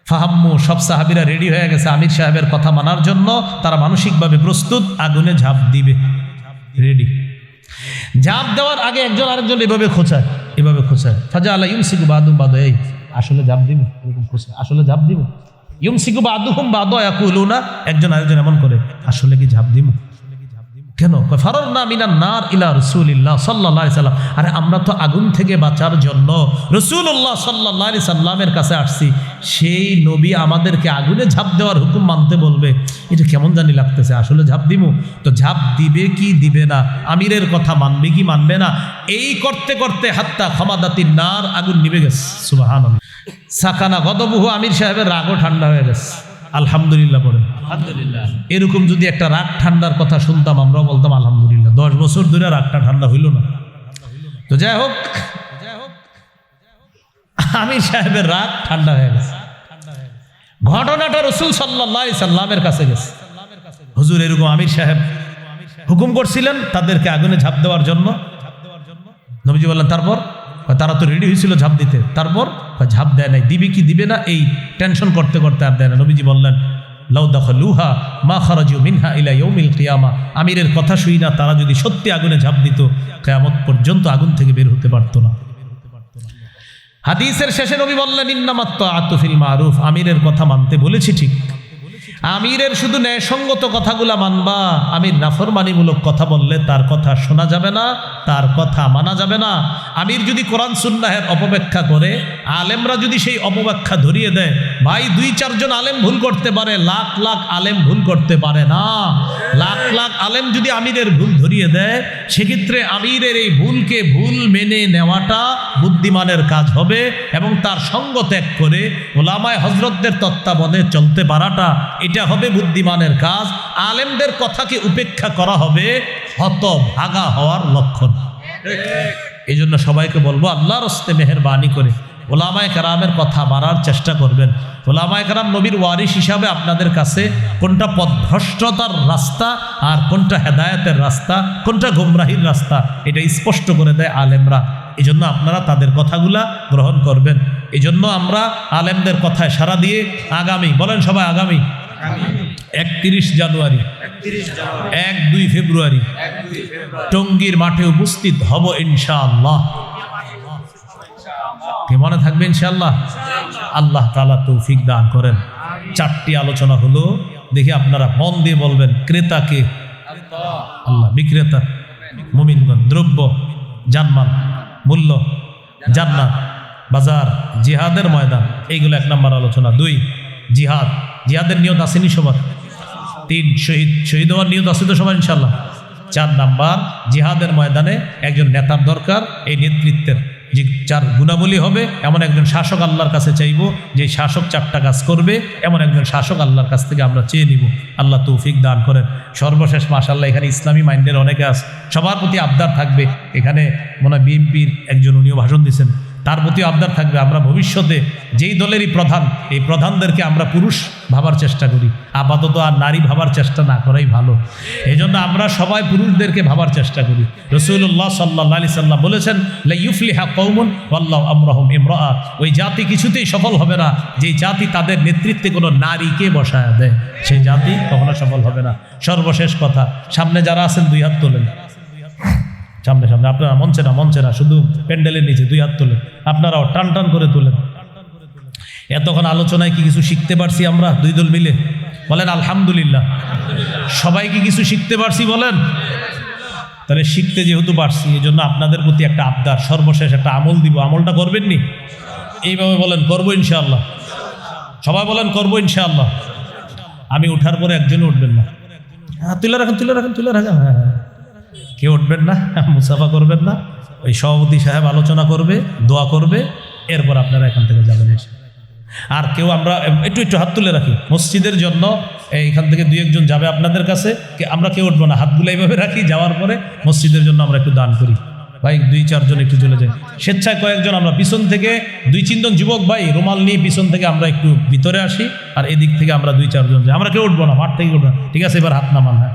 ফাহাম্মু, সব সাহাবীরা রেডি হয়ে গেছে আমির সাহেবের কথা মানার জন্য, তারা মানসিকভাবে প্রস্তুত, আগুনে ঝাঁপ দিবে, রেডি। ঝাঁপ দেওয়ার আগে একজন আরেকজন এভাবে খোঁচায় ফাজা আলা ইউমসিকু বাদুম বাদ, এই আসলে ঝাঁপ দিব, এরকম খোঁচায়, আসলে ঝাঁপ দিব। ইউমসিকু বাদুহুম বাদ ইয়াকুলুনা, একজন আরেকজন এমন করে আসলে কি ঝাঁপ দিব? কেন? ফারারনা মিনান নার ইলা রাসূলিল্লাহ সাল্লাল্লাহু আলাইহি সাল্লাম, আরে আমরা তো আগুন থেকে বাঁচার জন্য রাসূলুল্লাহ সাল্লাল্লাহু আলাইহি সাল্লামের কাছে আসছি, সেই নবী আমাদেরকে আগুনে ঝাঁপ দেওয়ার হুকুম মানতে বলবে, এটা কেমন জানি লাগতেছে, আসলে ঝাঁপ দিব? তো ঝাঁপ দিবে কি দিবে না, আমিরের কথা মানবে কি মানবে না, এই করতে করতে হাত্তা খামাদাতিন নার, আগুন নিভে গেছে। সুবহানাল্লাহ। সাকানা গদবুহু, আমির সাহেবের রাগও ঠান্ডা হয়ে গেছে। আলহামদুলিল্লাহ বলেন। আলহামদুলিল্লাহ। এরকম যদি একটা রাগ ঠান্ডার কথা শুনতাম আমরাও বলতাম আলহামদুলিল্লাহ। 10 বছর ধরে রাগটা ঠান্ডা হইল না। তো যাই হোক, আমির সাহেবের রাগ ঠান্ডা হয়ে গেছে। ঘটনাটা রাসূল সাল্লাল্লাহু আলাইহি সাল্লামের কাছে গেছে, হুজুর এরকম আমির সাহেব হুকুম করছিলেন তাদেরকে আগুনে ঝাঁপ দেওয়ার জন্য। নবীজি বললেন তারপর? তারা তো রেডি হয়েছিল ঝাঁপ দিতে, তারপর ঝাঁপ দেয় নাই, দিবে কি দিবে না এই টেনশন করতে করতে আর দেয় না। নবীজি বললেন লাউ দাখালুহা মা খারাজু মিনহা ইলা ইয়াউমিল কিয়ামা, আমিরের কথা শুই না তারা যদি সত্যি আগুনে ঝাঁপ দিত কিয়ামত পর্যন্ত আগুন থেকে বের হতে পারতো না। হাদিসের শেষে নবী বললেন ইন্নামাত তাআতু ফিল মারুফ, আমিরের কথা মানতে বলেছি ঠিক, আমিরের শুধু ন্যায়সঙ্গত কথাগুলা মানবা, আমির নাফরমানিমূলক কথা বললে তার কথা শোনা যাবে না, তার কথা মানা যাবে না। আমির যদি কোরআন সুন্নাহের অপব্যাখ্যা করে, আলেমরা যদি সেই অপব্যাখ্যা ধরিয়ে দেয়, ভাই 2-4 জন আলেম ভুল করতে পারে, লাখ লাখ আলেম ভুল করতে পারে না। লাখ লাখ আলেম যদি আমিরের ভুল ধরিয়ে দেয়, সেক্ষেত্রে আমিরের এই ভুলকে ভুল মেনে নেওয়াটা বুদ্ধিমানের কাজ হবে, এবং তার সঙ্গ ত্যাগ করে ওলামায়ে হযরতদের তত্ত্বাবধানে চলতে পারাটা এটা হবে বুদ্ধিমানের কাজ। আলেমদের কথাকে উপেক্ষা করা হবে হতভাগা হওয়ার লক্ষণ। এই জন্য সবাইকে বলবো আল্লাহর হস্তে মেহেরবানি করে ওলামায়ে কেরামের কথা মানার চেষ্টা করবেন। ওলামায়ে কেরাম নবীর ওয়ারিস হিসাবে আপনাদের কাছে কোনটা পথভ্রষ্টতার রাস্তা আর কোনটা হেদায়েতের রাস্তা, কোনটা গুমরাহির রাস্তা, এটা স্পষ্ট করে দেয় আলেমরা। এই জন্য আপনারা তাদের কথাগুলা গ্রহণ করবেন। এই জন্য আমরা আলেমদের কথায় সাড়া দিয়ে আগামী, বলেন সবাই আগামী 31 জানুয়ারি 1-2 ফেব্রুয়ারি টঙ্গীর মাঠে উপস্থিত হব ইনশাআল্লাহ। কি মনে থাকবে ইনশাআল্লাহ? আল্লাহ তাআলা তৌফিক দান করেন। 4টি আলোচনা হলো, দেখি আপনারা মন দিয়ে বলবেন। ক্রেতাকে আল্লাহ, বিক্রেতা মুমিনগণ, দ্রব্য জানমাল, মূল্য, জান্নাত, বাজার, জিহাদের ময়দান, এইগুলো 1 নম্বর আলোচনা। 2 জিহাদ, জিহাদের নিয়ত আসেনি সবার? 3 শহীদ হওয়ার নিয়ত আছে তো সবার ইনশাআল্লাহ? 4 নাম্বার জিহাদের ময়দানে একজন নেতার দরকার। এই নেতৃত্বের যে 4 গুণাবলী হবে, এমন একজন শাসক আল্লাহর কাছে চাইব, যে শাসক 4টা কাজ করবে, এমন একজন শাসক আল্লাহর কাছ থেকে আমরা চেয়ে নিব। আল্লাহ তৌফিক দান করেন। সর্বশেষ মাশাআল্লাহ এখানে ইসলামী মাইন্ডের অনেকে আছে, সবার প্রতি আবদার থাকবে। এখানে মনে হয় বিএনপির একজন উনিও ভাষণ দিচ্ছেন, তার প্রতিও আবদার থাকবে আমরা ভবিষ্যতে যেই দলেরই প্রধান, এই প্রধানদেরকে আমরা পুরুষ ভাবার চেষ্টা করি, আপাতত আর নারী ভাবার চেষ্টা না করাই ভালো। এই জন্য আমরা সবাই পুরুষদেরকে ভাবার চেষ্টা করি। রাসূলুল্লাহ সাল্লাল্লাহু আলাইহি সাল্লাম বলেছেন, লা ইউফলিহা কওমুন ওয়াল্লাহু আমরাহুম ইমরাআ, ওই জাতি কিছুতেই সফল হবে না যেই জাতি তাদের নেতৃত্বে কোনো নারীকে বসায় দেয়, সেই জাতি কখনো সফল হবে না। সর্বশেষ কথা, সামনে যারা আছেন 2 হাত তোলেন, সামনে সামনে, আপনারা মঞ্চে না, শুধু প্যান্ডেলের নিচে 2 হাত তোলেন, আপনারাও টান টান করে তোলেন। এতক্ষণ আলোচনায় কি কিছু শিখতে পারছি আমরা 2 দল মিলে? বলেন আলহামদুলিল্লাহ। সবাই কি কিছু শিখতে পারছি বলেন? তাহলে শিখতে যেহেতু পারছি, এই জন্য আপনাদের প্রতি একটা আবদার, সর্বশেষ একটা আমল দিব। আমলটা করবেন নি? এইভাবে বলেন, করবো ইনশাআল্লাহ। সবাই বলেন, করবো ইনশাআল্লাহ। আমি উঠার পরে একজনও উঠবেন না। হ্যাঁ, তুলে রাখেন। হ্যাঁ, কেউ উঠবেন না, মুসাফা করবেন না। ওই সভাপতি সাহেব আলোচনা করবে, দোয়া করবে, এরপর আপনারা এখান থেকে যাবেন এসে। আর কেউ, আমরা একটু হাত তুলে রাখি মসজিদের জন্য। এইখান থেকে 2-1 জন যাবে আপনাদের কাছে, আমরা কেউ উঠবো না, হাতগুলো এইভাবে রাখি। যাওয়ার পরে মসজিদের জন্য আমরা একটু দান করি। ভাই 2-4 জন একটু চলে যায়, স্বেচ্ছায় কয়েকজন আমরা পিছন থেকে 2-3 জন যুবক ভাই রুমাল নিয়ে পিছন থেকে আমরা একটু ভিতরে আসি, আর এদিক থেকে আমরা 2-4 জন যাই। আমরা কেউ উঠবো না, মাঠ থেকে উঠবো না, ঠিক আছে? এবার হাত নামান। হ্যাঁ,